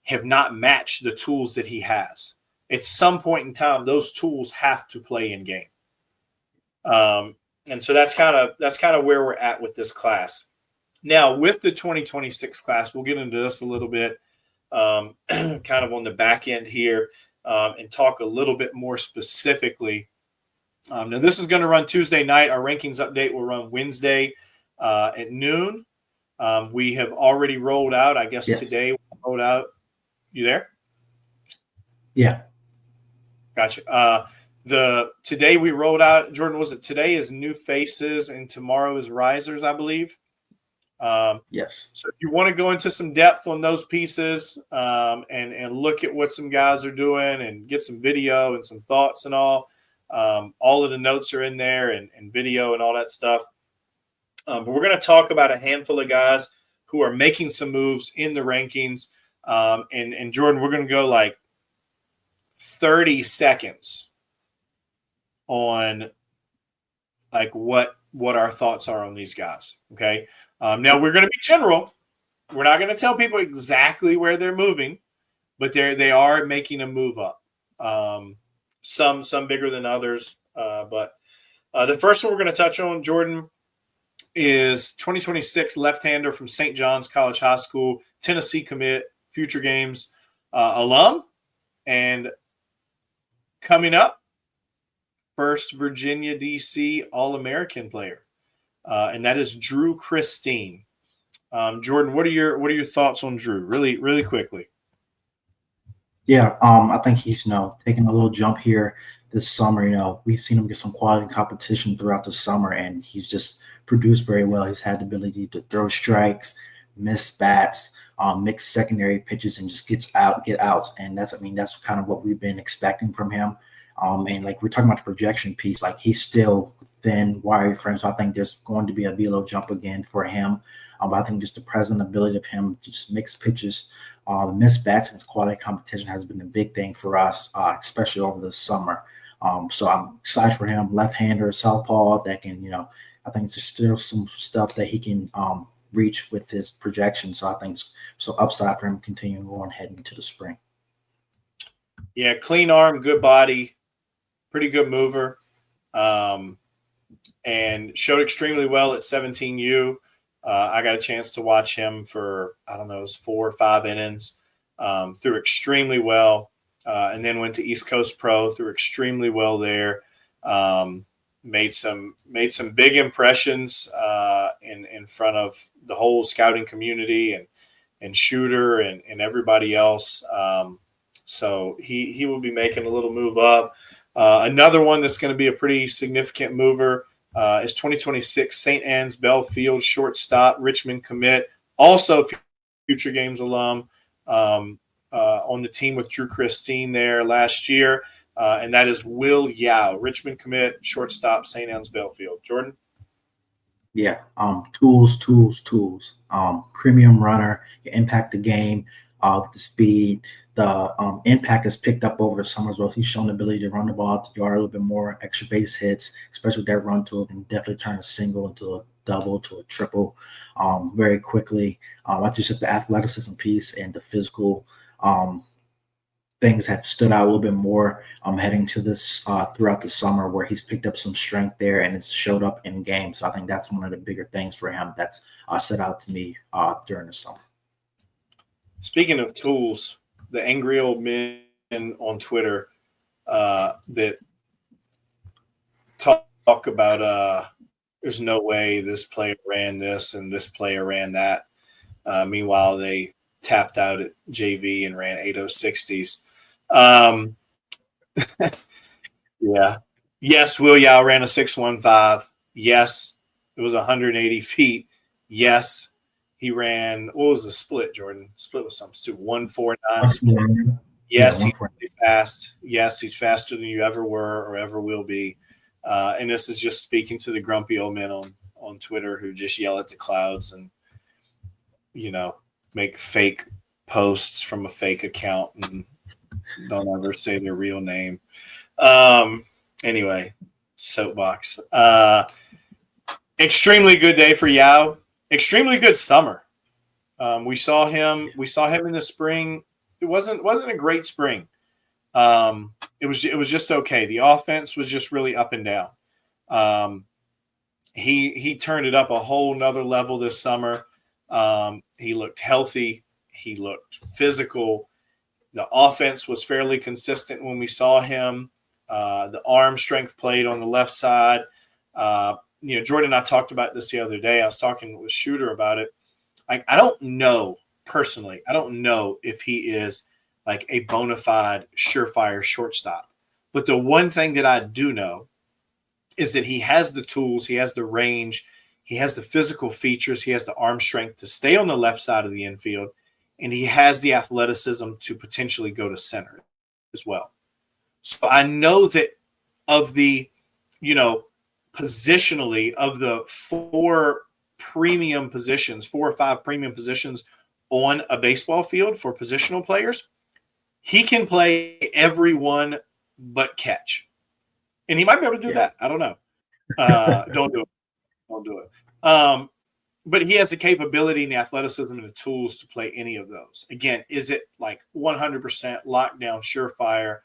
have not matched the tools that he has. At some point in time, those tools have to play in game. And so that's kind of where we're at with this class. Now, with the 2026 class, we'll get into this a little bit, kind of on the back end here, and talk a little bit more specifically. Now, this is going to run Tuesday night. Our rankings update will run Wednesday at noon. We have already rolled out, I guess today we rolled out. You there? Yeah. Gotcha. Today we rolled out, Jordan, was it today is new faces and tomorrow is risers, I believe. Yes. So if you want to go into some depth on those pieces, and look at what some guys are doing and get some video and some thoughts and all of the notes are in there and video and all that stuff. But we're going to talk about a handful of guys who are making some moves in the rankings. And Jordan, we're going to go like 30 seconds on like what our thoughts are on these guys. Okay. Now we're going to be general. We're not going to tell people exactly where they're moving, but they are making a move up. Some bigger than others. But the first one we're going to touch on, Jordan, is 2026 left-hander from St. John's College High School, Tennessee commit, Future Games alum, and coming up, first Virginia DC All-American player, and that is Drew Christine. Jordan, what are your thoughts on Drew? Really quickly. Yeah, I think he's taking a little jump here this summer. We've seen him get some quality competition throughout the summer, and he's just produced very well. He's had the ability to throw strikes, miss bats, mix secondary pitches, and just get outs. And that's kind of what we've been expecting from him. And like we're talking about the projection piece, like he's still thin, wiry frame. So I think there's going to be a velo jump again for him. But I think just the present ability of him to just mix pitches, miss bats, and his quality competition has been a big thing for us, especially over the summer. So I'm excited for him. Left-hander, southpaw that can, I think there's still some stuff that he can reach with his projection. So I think so upside for him continuing on heading into the spring. Yeah, clean arm, good body, pretty good mover, and showed extremely well at 17U. I got a chance to watch him for, I don't know, it was 4 or 5 innings, threw extremely well, and then went to East Coast Pro, threw extremely well there. Made some big impressions in front of the whole scouting community and Shooter and everybody else. So he will be making a little move up. Another one that's going to be a pretty significant mover is 2026 St. Anne's Belfield shortstop, Richmond commit, also Future Games alum, on the team with Drew Christine there last year. And that is Will Yao, Richmond commit, shortstop, St. Anne's Belfield. Jordan? Yeah, tools. Premium runner, you impact the game with the speed. The impact has picked up over the summer as well. He's shown the ability to run the ball to the yard a little bit more, extra base hits, especially with that run tool, can definitely turn a single into a double to a triple very quickly. I just said the athleticism piece and the physical things have stood out a little bit more heading to this throughout the summer, where he's picked up some strength there and it's showed up in games. So I think that's one of the bigger things for him that's stood out to me during the summer. Speaking of tools, the angry old men on Twitter that talk about there's no way this player ran this and this player ran that. Meanwhile, they tapped out at JV and ran 8:060s. Yeah. Yes, Will Yao ran a 6:15. Yes, it was 180 feet. Yes, he ran. What was the split, Jordan? Split was something stupid. 1:49. Yes, he's really fast. Yes, he's faster than you ever were or ever will be. And this is just speaking to the grumpy old men on Twitter who just yell at the clouds and, make fake posts from a fake account and don't ever say their real name. Anyway, soapbox. Extremely good day for Yao. Extremely good summer. We saw him in the spring. It wasn't a great spring. It was just okay. The offense was just really up and down. He turned it up a whole nother level this summer. He looked healthy. He looked physical. The offense was fairly consistent when we saw him. The arm strength played on the left side. Jordan and I talked about this the other day. I was talking with Shooter about it. I don't know personally. I don't know if he is like a bona fide surefire shortstop. But the one thing that I do know is that he has the tools, he has the range, he has the physical features, he has the arm strength to stay on the left side of the infield, and he has the athleticism to potentially go to center as well. So I know that of the, positionally of the 4 or 5 premium positions on a baseball field for positional players, he can play every one but catch. And he might be able to do that. I don't know. Don't do it. Don't do it. But he has the capability and the athleticism and the tools to play any of those. Again, is it like 100% lockdown, surefire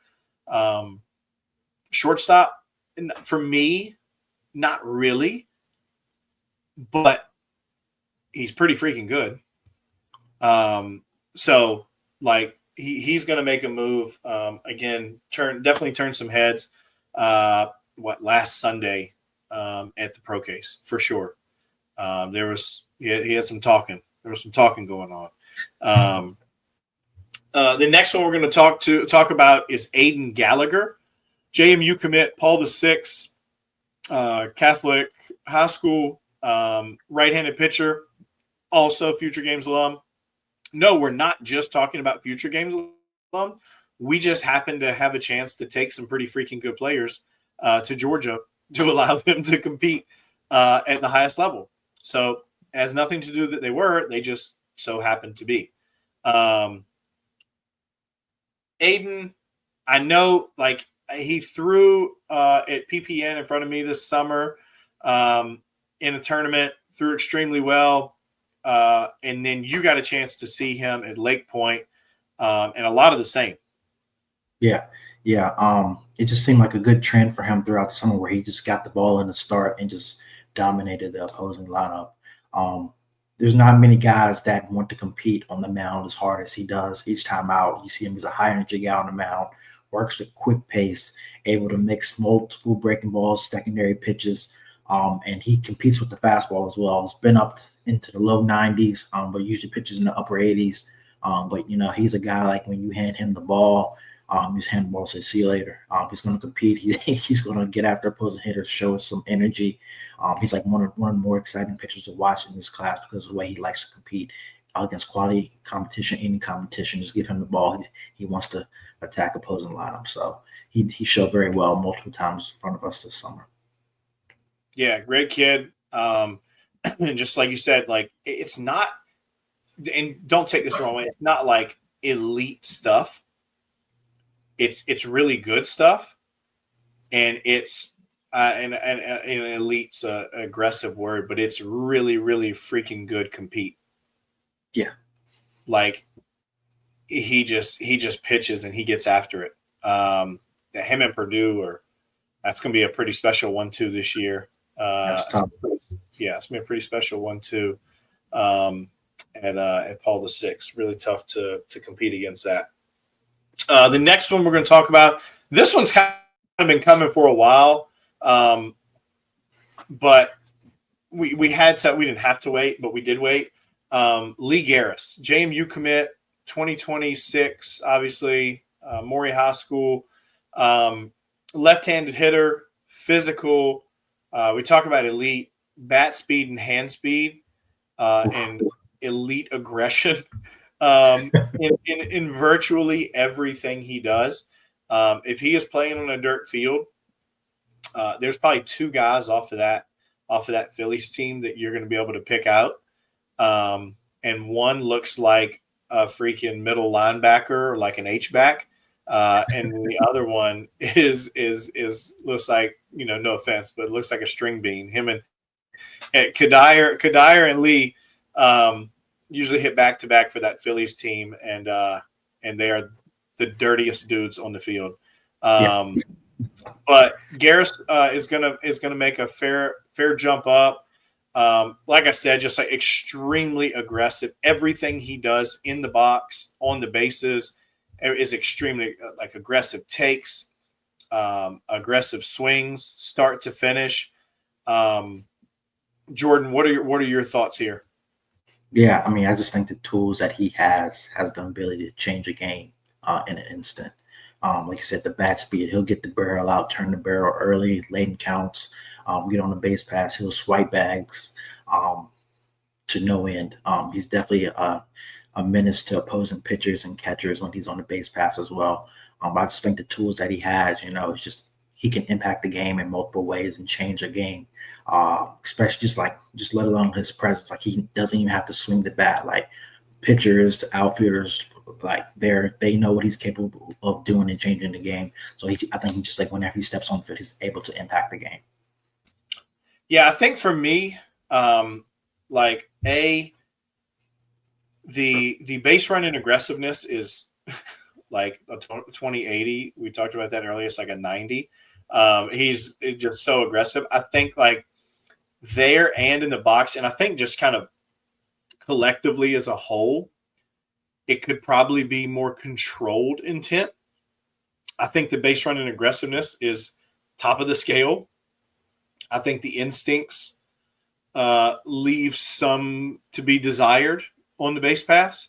shortstop? For me, not really. But he's pretty freaking good. So, like, he's going to make a move. Again, definitely turn some heads. Last Sunday at the Pro Case for sure. He had some talking. There was some talking going on. The next one we're going to talk about is Aiden Gallagher, JMU commit, Paul VI, Catholic high school, right-handed pitcher, also Future Games alum. No, we're not just talking about Future Games alum. We just happen to have a chance to take some pretty freaking good players to Georgia to allow them to compete at the highest level. So it has nothing to do that they just so happened to be. Aiden, I know, like, he threw at PPN in front of me this summer in a tournament, threw extremely well. And then you got a chance to see him at Lake Point, and a lot of the same. Yeah. It just seemed like a good trend for him throughout the summer where he just got the ball in the start and just dominated the opposing lineup. There's not many guys that want to compete on the mound as hard as he does each time out. You see him as a high energy guy on the mound, works with quick pace, able to mix multiple breaking balls, secondary pitches, and he competes with the fastball as well. He's been up into the low 90s, but usually pitches in the upper 80s. But he's a guy like when you hand him the ball, he's hand the ball, say see you later. He's going to compete. He's going to get after opposing hitters, show us some energy. He's like one of the more exciting pitchers to watch in this class because of the way he likes to compete against quality competition, any competition. Just give him the ball. He wants to attack opposing lineup. So he showed very well multiple times in front of us this summer. Yeah, great kid. And just like you said, like, it's not, and don't take this the wrong way, it's not like elite stuff. It's really good stuff, and it's and elite's a aggressive word, but it's really, really freaking good compete. Yeah, like he just pitches and he gets after it. Him and Purdue that's going to be a pretty special 1-2 this year. It's going to be a pretty special 1-2 at Paul VI. Really tough to compete against that. The next one we're going to talk about, this one's kind of been coming for a while, but we didn't have to wait, but we did wait. Lee Garris, JMU commit, 2026, obviously, Maury High School, left-handed hitter, physical. We talk about elite bat speed and hand speed, and elite aggression in virtually everything he does. If he is playing on a dirt field, there's probably two guys off of that Phillies team that you're going to be able to pick out. And one looks like a freaking middle linebacker, like an H-back. And the other one is looks like, no offense, but it looks like a string bean. Him and Kadire and Lee usually hit back to back for that Phillies team, and they are the dirtiest dudes on the field. But Garris is gonna make a fair jump up. Like I said, just like extremely aggressive. Everything he does in the box, on the bases, is extremely like aggressive takes, aggressive swings, start to finish. Jordan, what are your thoughts here? Yeah, I mean, I just think the tools that he has the ability to change a game in an instant. Like I said, the bat speed, he'll get the barrel out, turn the barrel early, late in counts, get on the base pass, he'll swipe bags to no end. He's definitely a menace to opposing pitchers and catchers when he's on the base pass as well. I just think the tools that he has, it's just he can impact the game in multiple ways and change a game. Especially just let alone his presence. Like he doesn't even have to swing the bat. Like pitchers, outfielders, like they know what he's capable of doing and changing the game. So I think he just like whenever he steps on the field, he's able to impact the game. Yeah, I think for me, the base running aggressiveness is like a 2080. We talked about that earlier. It's like a 90. He's just so aggressive. I think like there and in the box, and I think just kind of collectively as a whole, it could probably be more controlled intent. I think the base running aggressiveness is top of the scale. I think the instincts leave some to be desired on the base pass.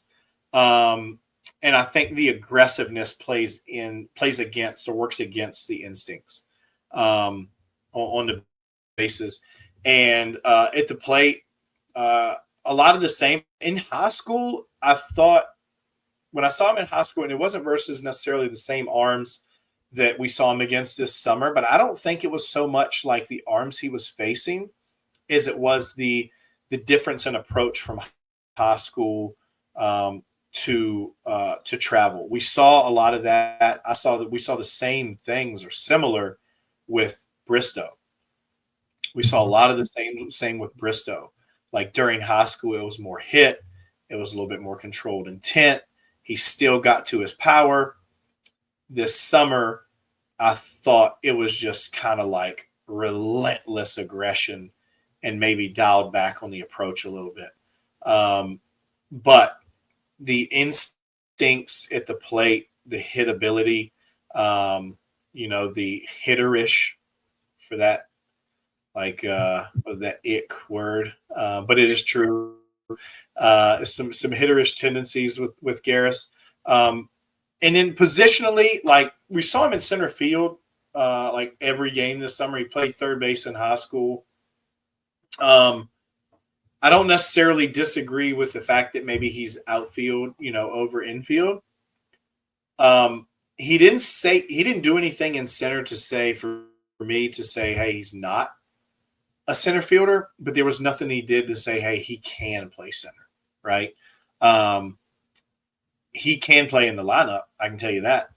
And I think the aggressiveness plays against or works against the instincts on the bases. And at the plate, a lot of the same. In high school, I thought when I saw him in high school, and it wasn't versus necessarily the same arms that we saw him against this summer, but I don't think it was so much like the arms he was facing as it was the difference in approach from high school to travel. We saw a lot of that. We saw the same things or similar with Bristow. We saw a lot of the same with Bristow. Like during high school, it was more hit. It was a little bit more controlled intent. He still got to his power. This summer, I thought it was just kind of like relentless aggression and maybe dialed back on the approach a little bit. But the instincts at the plate, the hit ability, the hitterish for that, like that ick word, but it is true. Some hitterish tendencies with Garris. And then positionally, like we saw him in center field, like every game this summer. He played third base in high school. I don't necessarily disagree with the fact that maybe he's outfield, over infield. He didn't do anything in center to say for me to say, hey, he's not a center fielder, but there was nothing he did to say, hey, he can play center, right? He can play in the lineup. I can tell you that.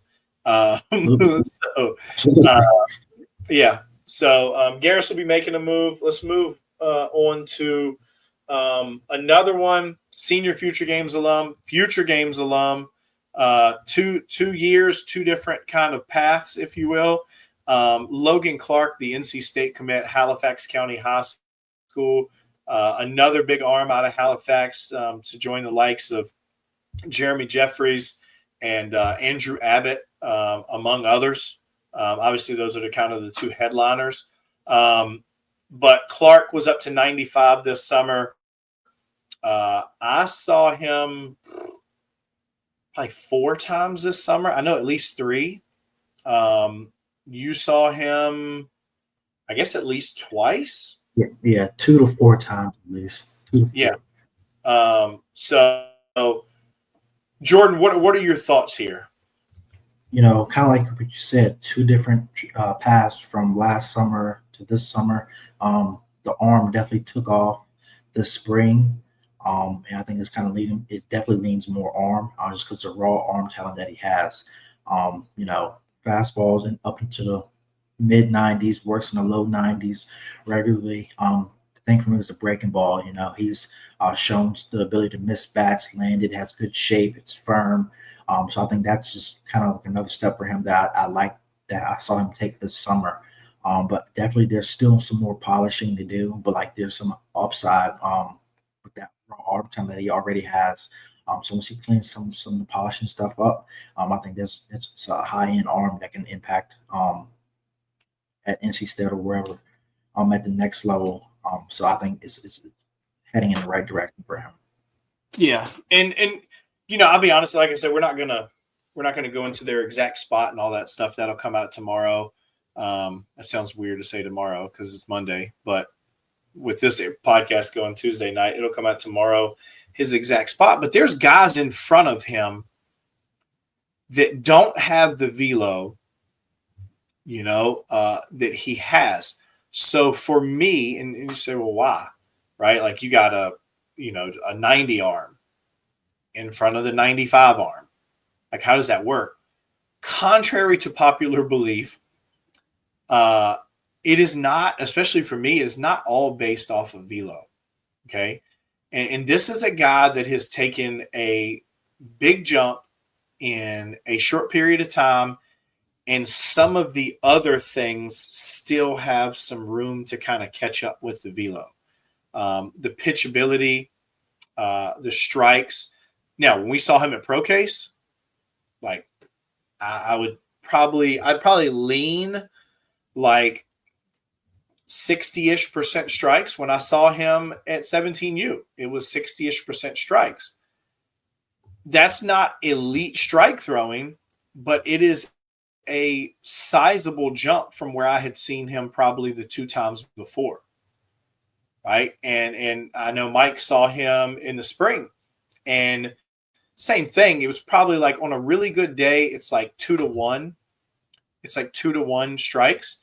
Yeah. So Garris will be making a move. Let's move on to another one. Senior Future Games alum. 2 years, two different kind of paths, if you will. Logan Clark, the NC State commit, Halifax County High School. Another big arm out of Halifax to join the likes of Jeremy Jeffries and Andrew Abbott, among others. Obviously, those are the two headliners. But Clark was up to 95 this summer. I saw him like 4 times this summer. I know at least 3. You saw him, I guess, at least twice. Yeah, 2 to 4 times at least. 2 to 4. Yeah. So Jordan, what are your thoughts here? Kind of like what you said, two different paths from last summer to this summer. The arm definitely took off this spring, and I think it's kind of leading. It definitely leans more arm, just because the raw arm talent that he has. Fastballs and up into the mid 90s, works in the low 90s regularly. The thing for me is the breaking ball. He's shown the ability to miss bats, landed, has good shape, it's firm. So I think that's just kind of like another step for him that I like that I saw him take this summer. But definitely there's still some more polishing to do, but like there's some upside with that raw arm talent that he already has. So once he cleans some of the polishing stuff up, I think it's a high end arm that can impact at NC State or wherever at the next level. So I think it's heading in the right direction for him. Yeah, and I'll be honest. Like I said, we're not gonna go into their exact spot and all that stuff. That'll come out tomorrow. That sounds weird to say tomorrow because it's Monday, but with this podcast going Tuesday night, it'll come out tomorrow. His exact spot, but there's guys in front of him that don't have the velo, that he has. So for me, and you say, well, why? Right? Like you got a 90 arm in front of the 95 arm. Like, how does that work? Contrary to popular belief, it is not, especially for me, it is not all based off of velo. Okay. And this is a guy that has taken a big jump in a short period of time. And some of the other things still have some room to kind of catch up with the velo. The pitchability, the strikes. Now, when we saw him at Pro Case, like I'd probably lean like 60-ish% strikes. When I saw him at 17U, it was 60-ish% strikes. That's not elite strike throwing, but it is a sizable jump from where I had seen him probably the 2 times before. Right. And I know Mike saw him in the spring, and same thing. It was probably like on a really good day, it's like 2 to 1. It's like 2 to 1 strikes.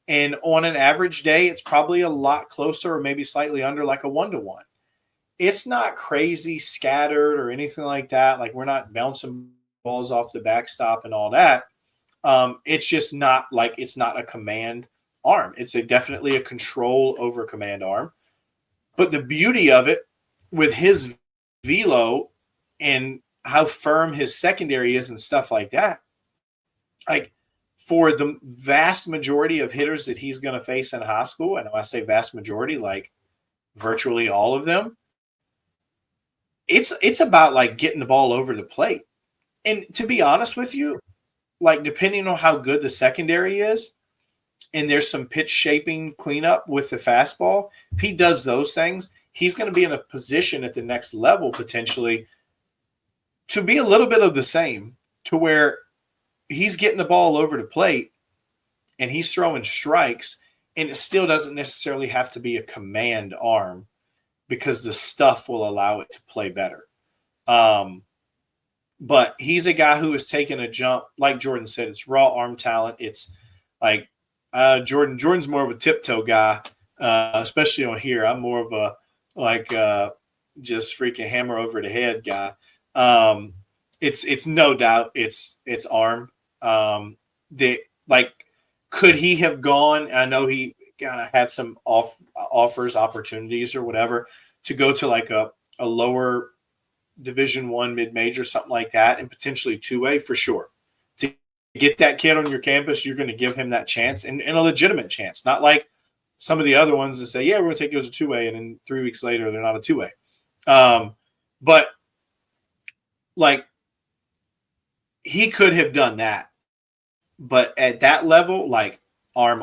And on an average day, it's probably a lot closer or maybe slightly under, like a 1 to 1. It's not crazy scattered or anything like that. Like we're not bouncing balls off the backstop and all that. It's just not like, it's not a command arm. It's definitely a control over command arm. But the beauty of it with his velo and how firm his secondary is and stuff like that, like for the vast majority of hitters that he's going to face in high school, and when I say vast majority, like virtually all of them, it's about like getting the ball over the plate. And to be honest with you, like depending on how good the secondary is, and there's some pitch shaping cleanup with the fastball, if he does those things, he's going to be in a position at the next level potentially to be a little bit of the same, to where he's getting the ball over the plate and he's throwing strikes, and it still doesn't necessarily have to be a command arm because the stuff will allow it to play better. But he's a guy who has taken a jump. Like Jordan said, it's raw arm talent. It's like Jordan's more of a tiptoe guy, especially on here. I'm more of a just freaking hammer over the head guy. It's no doubt it's arm. Could he have gone? I know he kind of had some opportunities or whatever to go to like a lower Division I mid-major, something like that, and potentially 2A for sure. To get that kid on your campus, you're going to give him that chance and a legitimate chance, not like some of the other ones that say, yeah, we're going to take you as a 2A, and then 3 weeks later, they're not a 2A. But like he could have done that. But at that level, like arm.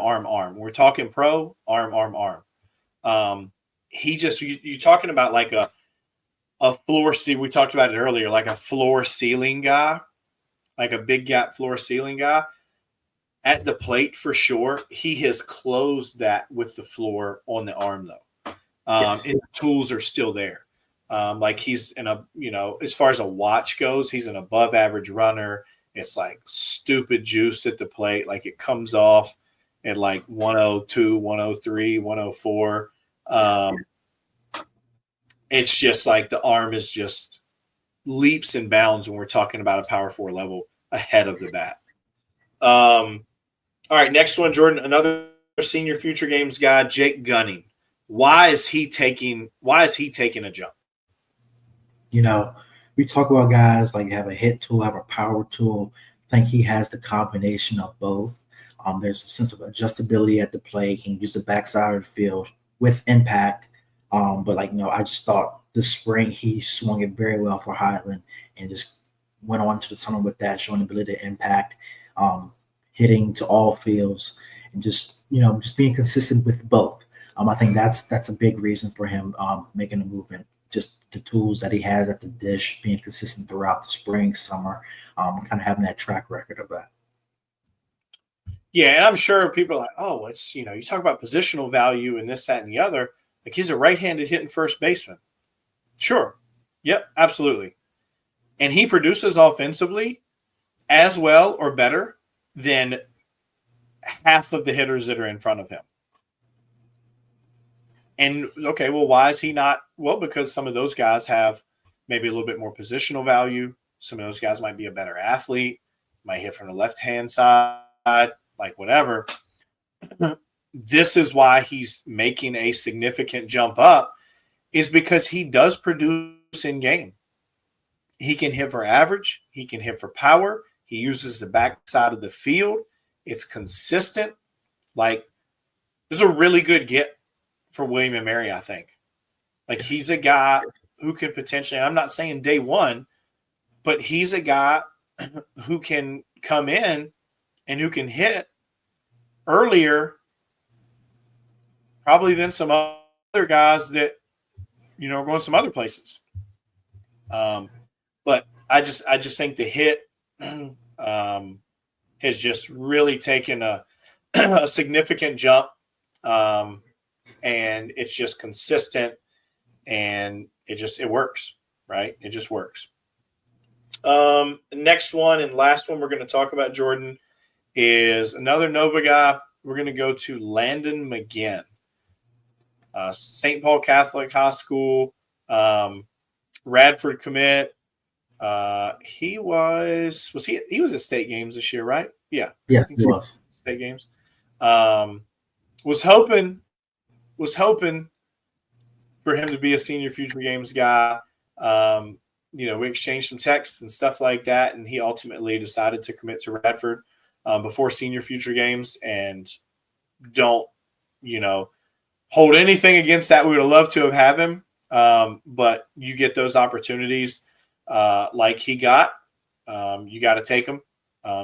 We're talking pro, arm. You're talking about like a floor see. We talked about it earlier, like a floor ceiling guy, like a big gap floor ceiling guy at the plate for sure. He has closed that with the floor on the arm though, Yes. and the tools are still there. Like he's in a, as far as a watch goes, he's an above average runner. It's like stupid juice at the plate. Like it comes off at like 102, 103, 104. It's just like the arm is just leaps and bounds when we're talking about a power four level ahead of the bat. All right, next one, Jordan, another senior future games guy, Jake Gunning. Why is he taking a jump? We talk about guys like have a hit tool, have a power tool. I think he has the combination of both. There's a sense of adjustability at the plate. He can use the backside of the field with impact. But I just thought this spring he swung it very well for Highland and just went on to the summer with that, showing the ability to impact, hitting to all fields, and just being consistent with both. I think that's a big reason for him making a movement. Just the tools that he has at the dish, being consistent throughout the spring, summer, kind of having that track record of that. Yeah, and I'm sure people are like, oh, it's, you talk about positional value and this, that, and the other. Like he's a right-handed hitting first baseman. Sure. Yep, absolutely. And he produces offensively as well or better than half of the hitters that are in front of him. And, okay, well, why is he not? Well, because some of those guys have maybe a little bit more positional value. Some of those guys might be a better athlete, might hit from the left-hand side, like whatever. This is why he's making a significant jump up, is because he does produce in game. He can hit for average. He can hit for power. He uses the backside of the field. It's consistent. Like, this is a really good get for William and Mary, I think. Like, he's a guy who can potentially, and I'm not saying day one, but he's a guy who can come in and who can hit earlier probably than some other guys that, are going some other places. But I just think the hit has just really taken a significant jump. And it's just consistent, and it works, right? It just works. The next one and last one we're going to talk about, Jordan, is another Nova guy. We're going to go to Landon McGinn, St. Paul Catholic High School, Radford commit. He was at state games this year, right? Yeah. Yes, he was. State games. Was hoping for him to be a senior future games guy. We exchanged some texts and stuff like that, and he ultimately decided to commit to Radford before senior future games. And don't, hold anything against that. We would have loved to have him, but you get those opportunities like he got. You got to take them.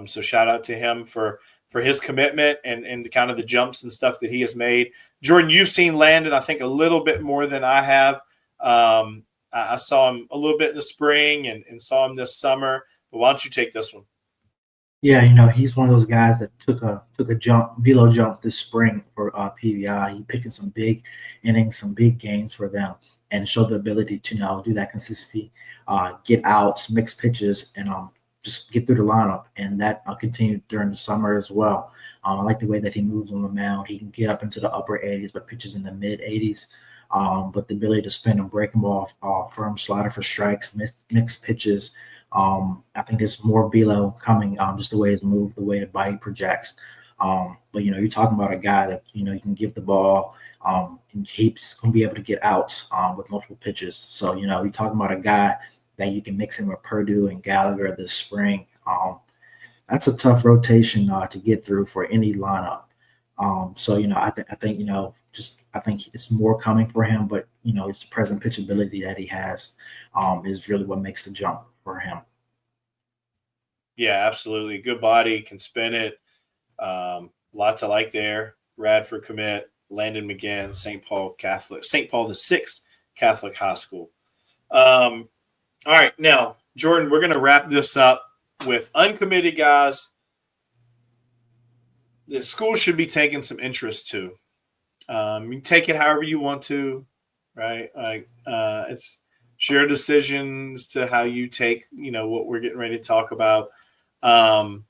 So shout out to him for his commitment and the kind of the jumps and stuff that he has made. Jordan, you've seen Landon, I think, a little bit more than I have. I saw him a little bit in the spring and saw him this summer. But why don't you take this one? Yeah, he's one of those guys that took a velo jump this spring for PVI. He picked in some big innings, some big games for them, and showed the ability to do that consistency, get outs, mix pitches, and just get through the lineup. And that continued during the summer as well. I like the way that he moves on the mound. He can get up into the upper 80s, but pitches in the mid 80s. But the ability to spin and break them off, firm slider for strikes, mix pitches. I think there's more velo coming, just the way his move, the way the body projects. But you're talking about a guy that you can give the ball, and he's going to be able to get outs with multiple pitches. So you're talking about a guy that you can mix in with Purdue and Gallagher this spring. That's a tough rotation to get through for any lineup. So I think it's more coming for him, but it's the present pitch ability that he has is really what makes the jump for him. Yeah, absolutely. Good body, can spin it. Lots I like there. Radford commit, Landon McGinn, St. Paul the 6th Catholic High School. All right, now Jordan, we're going to wrap this up with uncommitted guys. The school should be taking some interest to. You take it however you want to, right? Like it's your decision as to how you take, what we're getting ready to talk about. And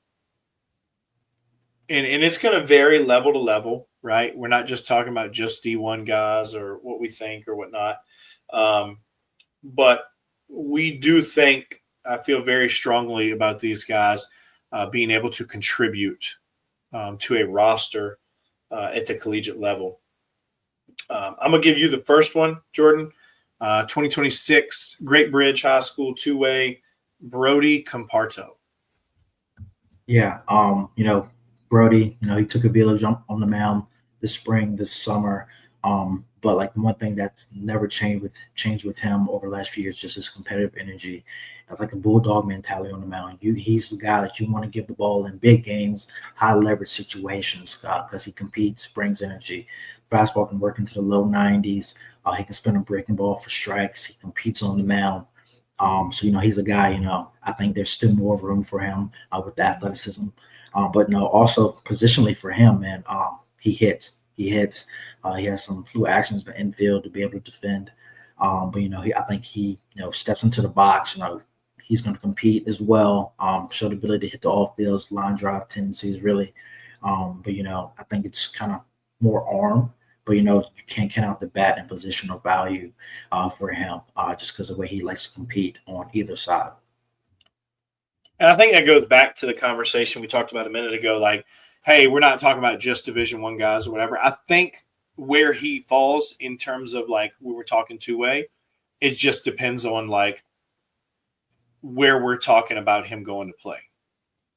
it's going to vary level to level, right? We're not just talking about just D1 guys or what we think or whatnot. But we do think, I feel very strongly about these guys being able to contribute to a roster at the collegiate level. I'm going to give you the first one, Jordan. 2026, Great Bridge High School two-way, Brody Comparto. Yeah, Brody, he took a village on the mound this spring, this summer. But like one thing that's never changed with him over the last few years, just his competitive energy. It's like a bulldog mentality on the mound. He's the guy that you want to give the ball in big games, high leverage situations, because he competes, brings energy. Fastball can work into the low 90s. He can spin a breaking ball for strikes. He competes on the mound. So he's a guy. I think there's still more room for him with the athleticism. But no, also positionally for him, man, he hits. He hits. He has some fluid actions in the infield to be able to defend. But I think he steps into the box. He's going to compete as well. Show the ability to hit the off fields, line drive tendencies, really. But I think it's kind of more arm. But you can't count out the bat and positional value for him just because of the way he likes to compete on either side. And I think that goes back to the conversation we talked about a minute ago. Like, hey, we're not talking about just Division I guys or whatever. I think where he falls in terms of like we were talking two-way, it just depends on like where we're talking about him going to play,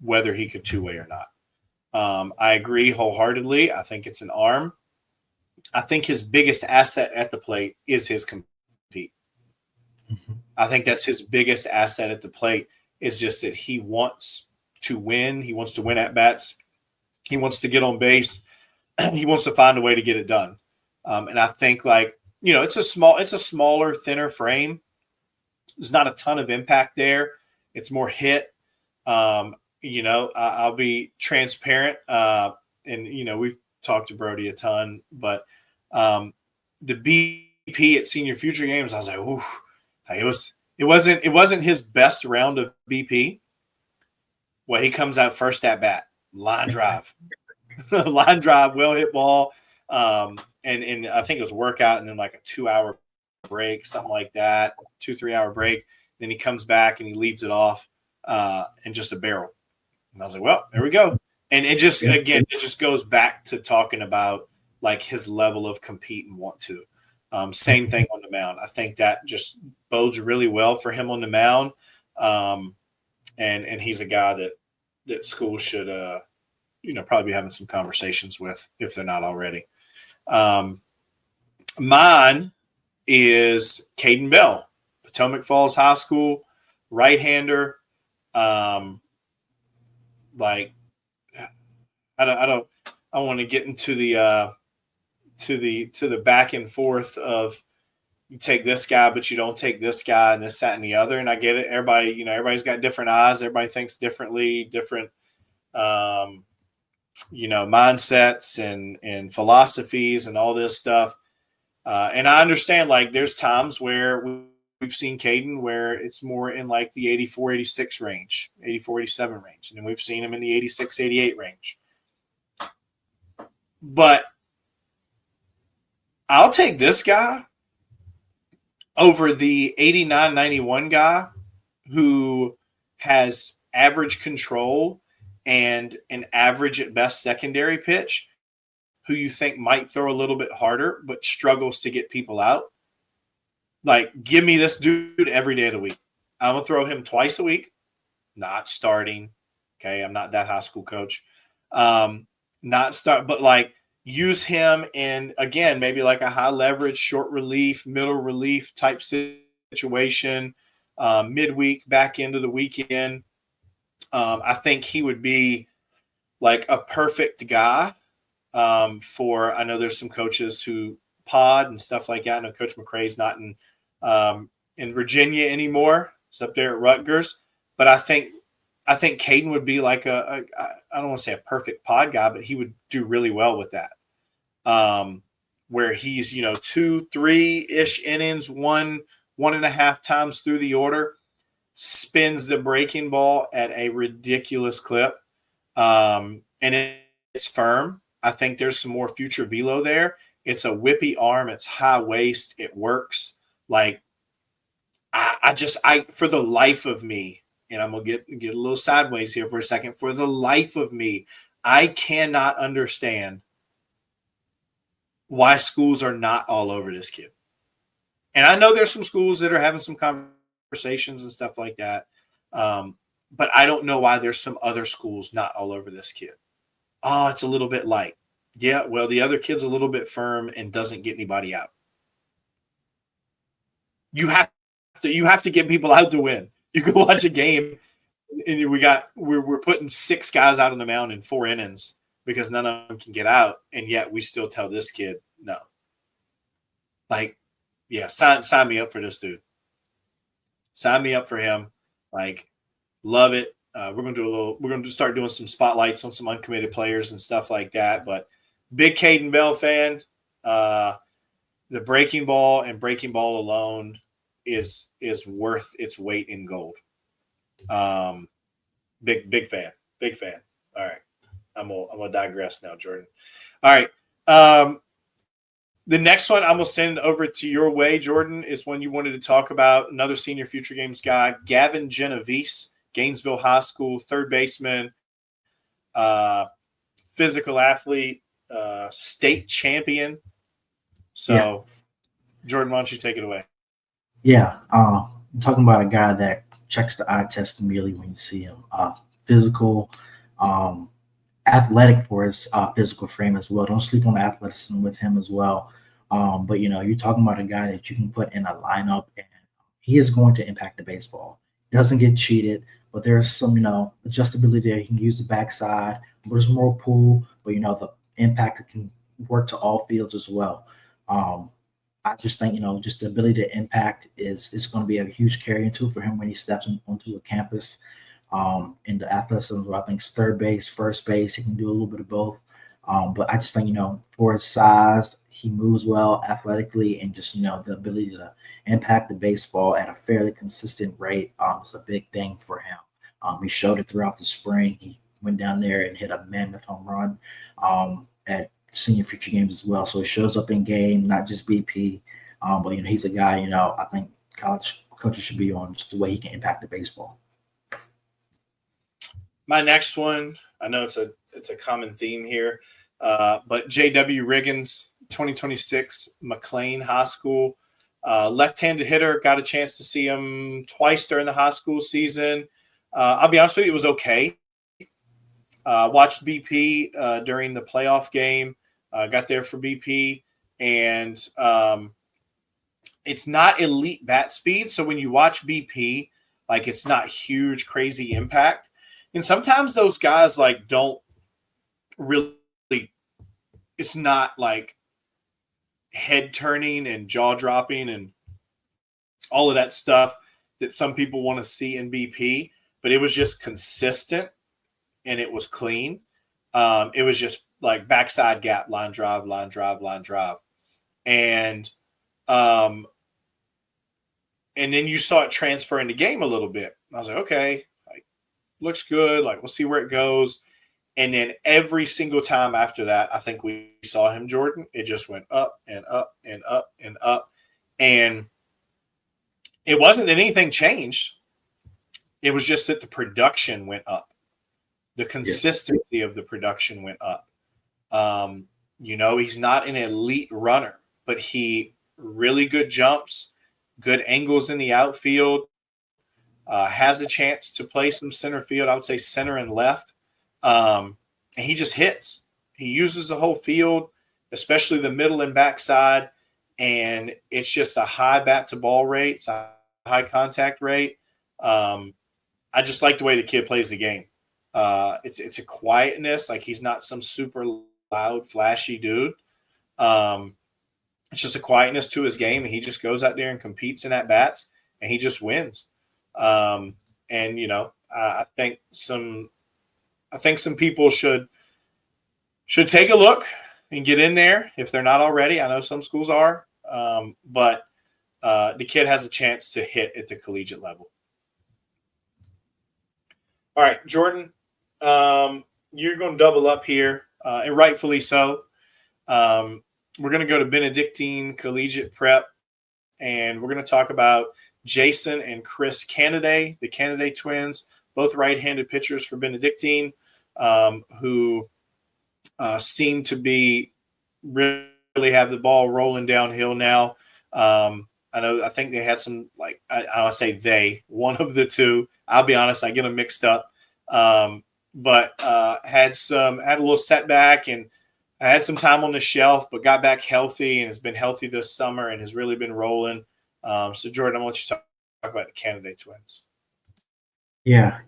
whether he could two-way or not. I agree wholeheartedly. I think it's an arm. I think his biggest asset at the plate is his compete. Mm-hmm. I think that's his biggest asset at the plate is just that he wants to win. He wants to win at bats. He wants to get on base. He wants to find a way to get it done. And I think it's a smaller, thinner frame. There's not a ton of impact there. It's more hit. I'll be transparent. And we've talked to Brody a ton, but the BP at Senior Future Games, I was like, ooh, it wasn't his best round of BP. Well, he comes out first at bat, line drive, well hit ball, and I think it was workout, and then like a 2-hour break, something like that, 2-3 hour break. Then he comes back and he leads it off, and just a barrel. And I was like, well, there we go. And it just goes back to talking about like his level of compete and want to. Same thing on the mound. I think that just bodes really well for him on the mound. And he's a guy that school should, probably be having some conversations with if they're not already. Mine is Caden Bell, Potomac Falls High School, right-hander. I want to get into the to the back and forth of you take this guy, but you don't take this guy and this, that, and the other. And I get it. Everybody's got different eyes. Everybody thinks differently, different, mindsets and philosophies and all this stuff. And I understand like there's times where we've seen Caden where it's more in like the 84, 86 range, 84, 87 range. And then we've seen him in the 86, 88 range. But I'll take this guy over the 89, 91 guy who has average control and an average at best secondary pitch, who you think might throw a little bit harder but struggles to get people out. Like, give me this dude every day of the week. I'm going to throw him twice a week, not starting. Okay, I'm not that high school coach. But like use him in, again, maybe like a high leverage, short relief, middle relief type situation, midweek, back into the weekend. I think he would be like a perfect guy for, I know there's some coaches who pod and stuff like that. I know Coach McCrae's not in in Virginia anymore. It's up there at Rutgers. But I think Caden would be like I don't want to say a perfect pod guy, but he would do really well with that. Where he's, 2, 3-ish innings, 1.5 times through the order, spins the breaking ball at a ridiculous clip. And it's firm. I think there's some more future velo there. It's a whippy arm. It's high waist. It works. Like, I for the life of me, and I'm going to get a little sideways here for a second. For the life of me, I cannot understand why schools are not all over this kid. And I know there's some schools that are having some conversations and stuff like that. But I don't know why there's some other schools not all over this kid. Oh, it's a little bit light. Yeah, well, the other kid's a little bit firm and doesn't get anybody out. You have to get people out to win. You can watch a game and we're putting 6 guys out on the mound in 4 innings because none of them can get out, and yet we still tell this kid no. Like, yeah, sign me up for this dude. Sign me up for him. Like, love it. We're going to start doing some spotlights on some uncommitted players and stuff like that. But big Caden Bell fan. The breaking ball and breaking ball alone is worth its weight in gold. Big fan. All right. I'm gonna digress now, Jordan. All right. The next one I'm gonna send over to your way, Jordan, is one you wanted to talk about. Another senior future games guy, Gavin Genovese, Gainesville High School, third baseman, physical athlete, state champion. So, yeah. Jordan, why don't you take it away? Yeah, I'm talking about a guy that checks the eye test immediately when you see him. Physical, athletic for his physical frame as well. Don't sleep on the athleticism with him as well. But you're talking about a guy that you can put in a lineup, and he is going to impact the baseball. He doesn't get cheated, but there's some adjustability there. He can use the backside, but there's more pull. But the impact can work to all fields as well. I just think just the ability to impact is going to be a huge carrying tool for him when he steps onto a campus. In the athleticism, I think third base, first base, he can do a little bit of both. But I just think, for his size, he moves well athletically, and just, the ability to impact the baseball at a fairly consistent rate is a big thing for him. He showed it throughout the spring. He went down there and hit a mammoth home run at senior future games as well. So he shows up in game, not just BP. But, he's a guy, I think college coaches should be on just the way he can impact the baseball. My next one, I know it's a common theme here, but J.W. Riggins, 2026, McLean High School, left-handed hitter. Got a chance to see him twice during the high school season. I'll be honest with you, it was okay. Watched BP during the playoff game. Got there for BP, and it's not elite bat speed. So when you watch BP, like, it's not huge, crazy impact. And sometimes those guys don't really, it's not like head turning and jaw dropping and all of that stuff that some people want to see in BP, but it was just consistent and it was clean. It was just like backside gap, line drive. And then you saw it transfer into game a little bit. I was like, okay, looks good. We'll see where it goes. And then every single time after that, I think we saw him, Jordan, it just went up and up and up and up. And it wasn't that anything changed. It was just that the production went up. The consistency of the production went up. He's not an elite runner, but he really good jumps, good angles in the outfield, has a chance to play some center field. I would say center and left. And he just hits. He uses the whole field, especially the middle and backside. And it's just a high bat to ball rate. It's a high contact rate. I just like the way the kid plays the game. It's a quietness. Like, he's not some super loud, flashy dude. It's just a quietness to his game. And he just goes out there and competes in at bats. and he just wins. And I think some people should take a look and get in there if they're not already. I know some schools are, but the kid has a chance to hit at the collegiate level. All right, Jordan, you're going to double up here, and rightfully so. We're going to go to Benedictine Collegiate Prep, and we're going to talk about Jason and Chris Canaday, the Canaday twins, both right-handed pitchers for Benedictine, who seem to be really have the ball rolling downhill now. I think they had some, like, I say they, one of the two. I'll be honest, I get them mixed up. But had a little setback, and I had some time on the shelf, but got back healthy and has been healthy this summer and has really been rolling. So Jordan, I'm gonna let you talk about the Canaday twins. Yeah,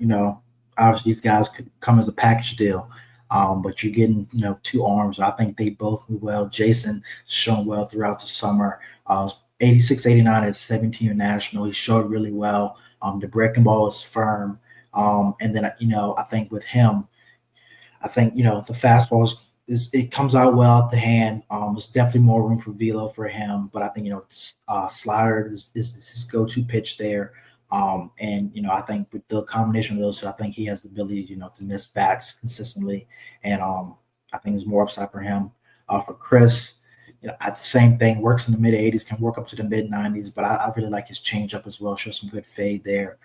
obviously these guys could come as a package deal. But you're getting, two arms. I think they both move well. Jason shown well throughout the summer. 86, 89 at 17 national. He showed really well. The breaking ball is firm. And then, I think with him, the fastball it comes out well at the hand. There's definitely more room for velo for him. But I think, slider is his go-to pitch there. And I think with the combination of those two, I think he has the ability, to miss bats consistently. And I think there's more upside for him. For Chris, at the same thing, works in the mid 80s, can work up to the mid 90s, but I really like his changeup as well. Shows some good fade there.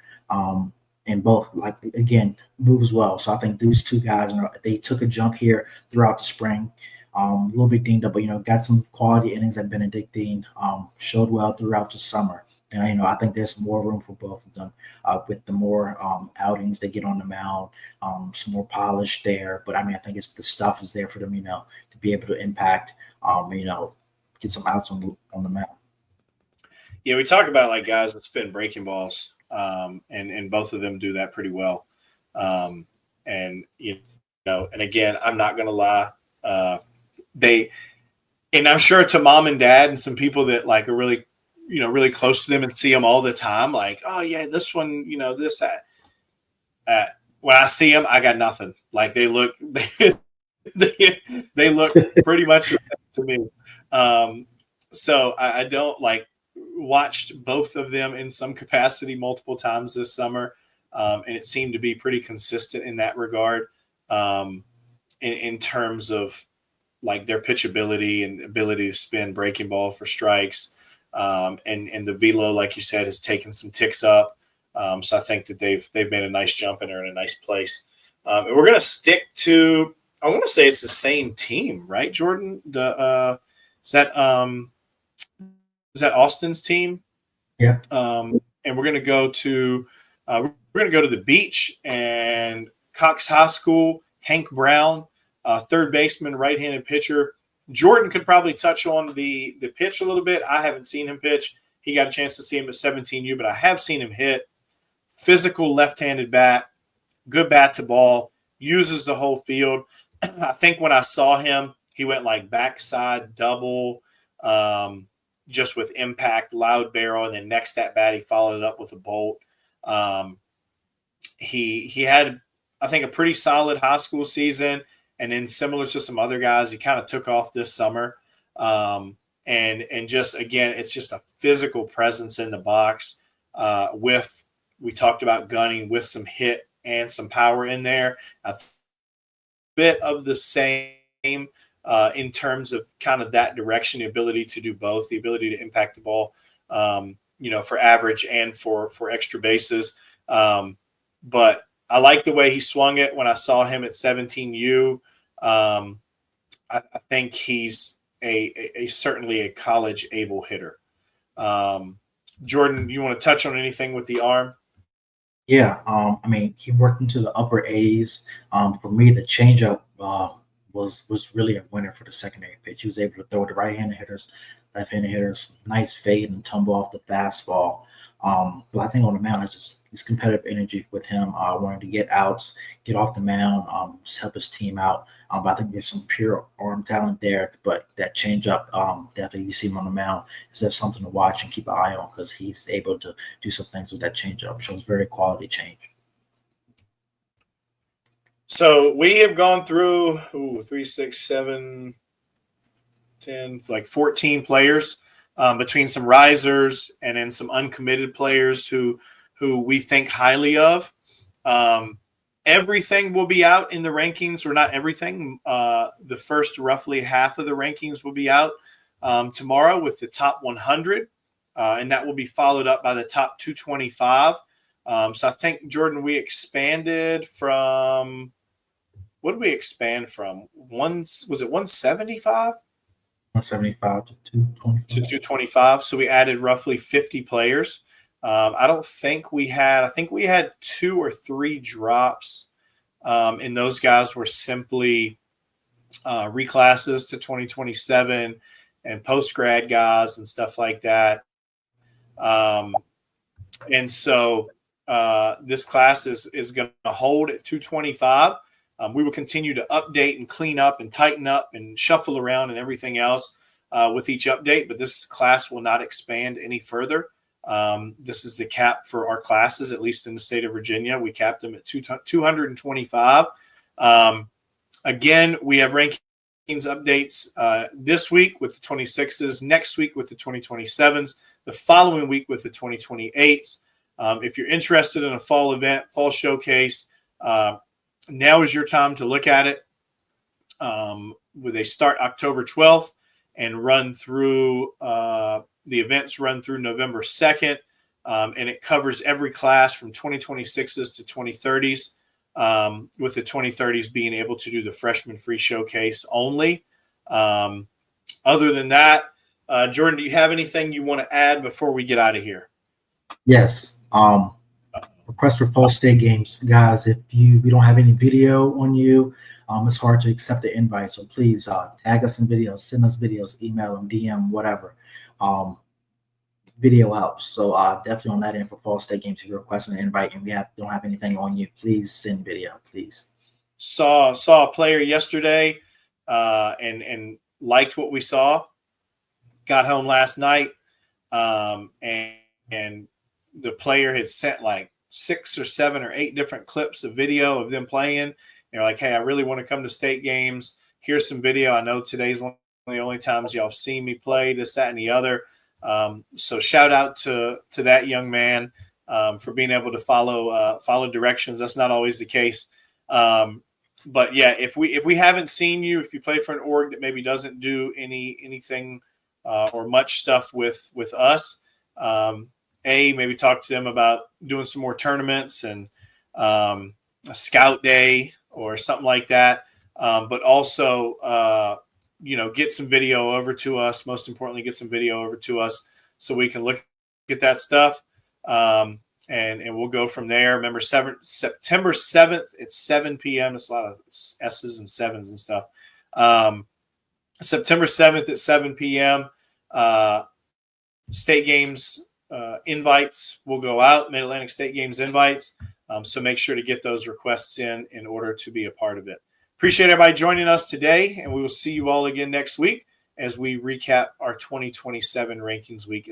And both, move as well. So I think those two guys, they took a jump here throughout the spring. A little bit dinged up, but got some quality innings at Benedictine. Showed well throughout the summer. And I think there's more room for both of them with the more outings they get on the mound, some more polish there. But I think the stuff is there for them, to be able to impact, get some outs on the mound. Yeah, we talk about like guys that spin breaking balls, and both of them do that pretty well. And again, I'm not going to lie, and I'm sure to mom and dad and some people that like are really really close to them and see them all the time, like, oh yeah, this one, this, that. When I see them, I got nothing. Like they look pretty much to me. So I don't watched both of them in some capacity multiple times this summer. And it seemed to be pretty consistent in that regard, in terms of like their pitchability and ability to spin breaking ball for strikes. And the velo, like you said, has taken some ticks up. So I think that they've made a nice jump and are in a nice place. And we're going to stick to, I want to say it's the same team, right, Jordan? Is that Austin's team? Yeah. And we're going to go to the beach and Cox High School. Hank Brown, third baseman, right-handed pitcher. Jordan could probably touch on the pitch a little bit. I haven't seen him pitch. He got a chance to see him at 17U, but I have seen him hit. Physical left-handed bat, good bat to ball, uses the whole field. I think when I saw him, he went like backside double, just with impact, loud barrel, and then next at bat he followed it up with a bolt. He had, I think, a pretty solid high school season. And then similar to some other guys, he kind of took off this summer. And just, again, it's just a physical presence in the box we talked about gunning with some hit and some power in there. A bit of the same in terms of kind of that direction, the ability to do both, the ability to impact the ball, for average and for extra bases. But I like the way he swung it when I saw him at 17U. I think he's a certainly a college able hitter. Jordan, you want to touch on anything with the arm? Yeah, he worked into the upper 80s. For me, the changeup was really a winner for the secondary pitch. He was able to throw the right-handed hitters, left-handed hitters, nice fade and tumble off the fastball. But I think on the mound, it's just his competitive energy with him, wanting to get outs, get off the mound, just help his team out. But I think there's some pure arm talent there. But that changeup, definitely you see him on the mound. Is that something to watch and keep an eye on because he's able to do some things with that changeup. Shows very quality change. So we have gone through 3, 6, 7, 10, like 14 players between some risers and then some uncommitted players who we think highly of. Everything will be out in the rankings, or not everything. The first roughly half of the rankings will be out tomorrow with the top 100, and that will be followed up by the top 225. So I think, Jordan, we expanded from – what did we expand from? Was it 175? 175 to 225. To 225. So we added roughly 50 players. I think we had 2 or 3 drops, and those guys were simply reclasses to 2027 and post-grad guys and stuff like that. And so this class is going to hold at 225. We will continue to update and clean up and tighten up and shuffle around and everything else with each update, but this class will not expand any further. This is the cap for our classes, at least in the state of Virginia. We capped them at 225. Again, we have rankings updates this week with the 26s, next week with the 2027s, the following week with the 2028s. If you're interested in a fall event, fall showcase, now is your time to look at it. They start October 12th and run through the events run through November 2nd, and it covers every class from 2026s to 2030s, with the 2030s being able to do the freshman free showcase only. Other than that, Jordan, do you have anything you want to add before we get out of here? Yes. Request for fall state games, guys. If we don't have any video on you, it's hard to accept the invite. So please tag us in videos, send us videos, email them, DM, whatever. Video helps. So definitely on that end for fall state games, if you're requesting an invite and we don't have anything on you, please send video, please. Saw a player yesterday and liked what we saw. Got home last night, and the player had sent like 6 or 7 or 8 different clips of video of them playing. They're like, hey, I really want to come to state games. Here's some video. I know today's one of the only times y'all have seen me play, this, that, and the other. So shout out to that young man for being able to follow directions. That's not always the case. But yeah, if we haven't seen you, if you play for an org that maybe doesn't do anything or much stuff with us, maybe talk to them about doing some more tournaments and a scout day or something like that. But also, get some video over to us. Most importantly, get some video over to us so we can look at that stuff. And we'll go from there. Remember, September 7th at 7 p.m. It's a lot of S's and 7s and stuff. September 7th at 7 p.m. State games invites will go out, Mid-Atlantic State Games invites. So make sure to get those requests in order to be a part of it. Appreciate everybody joining us today, and we will see you all again next week as we recap our 2027 rankings week.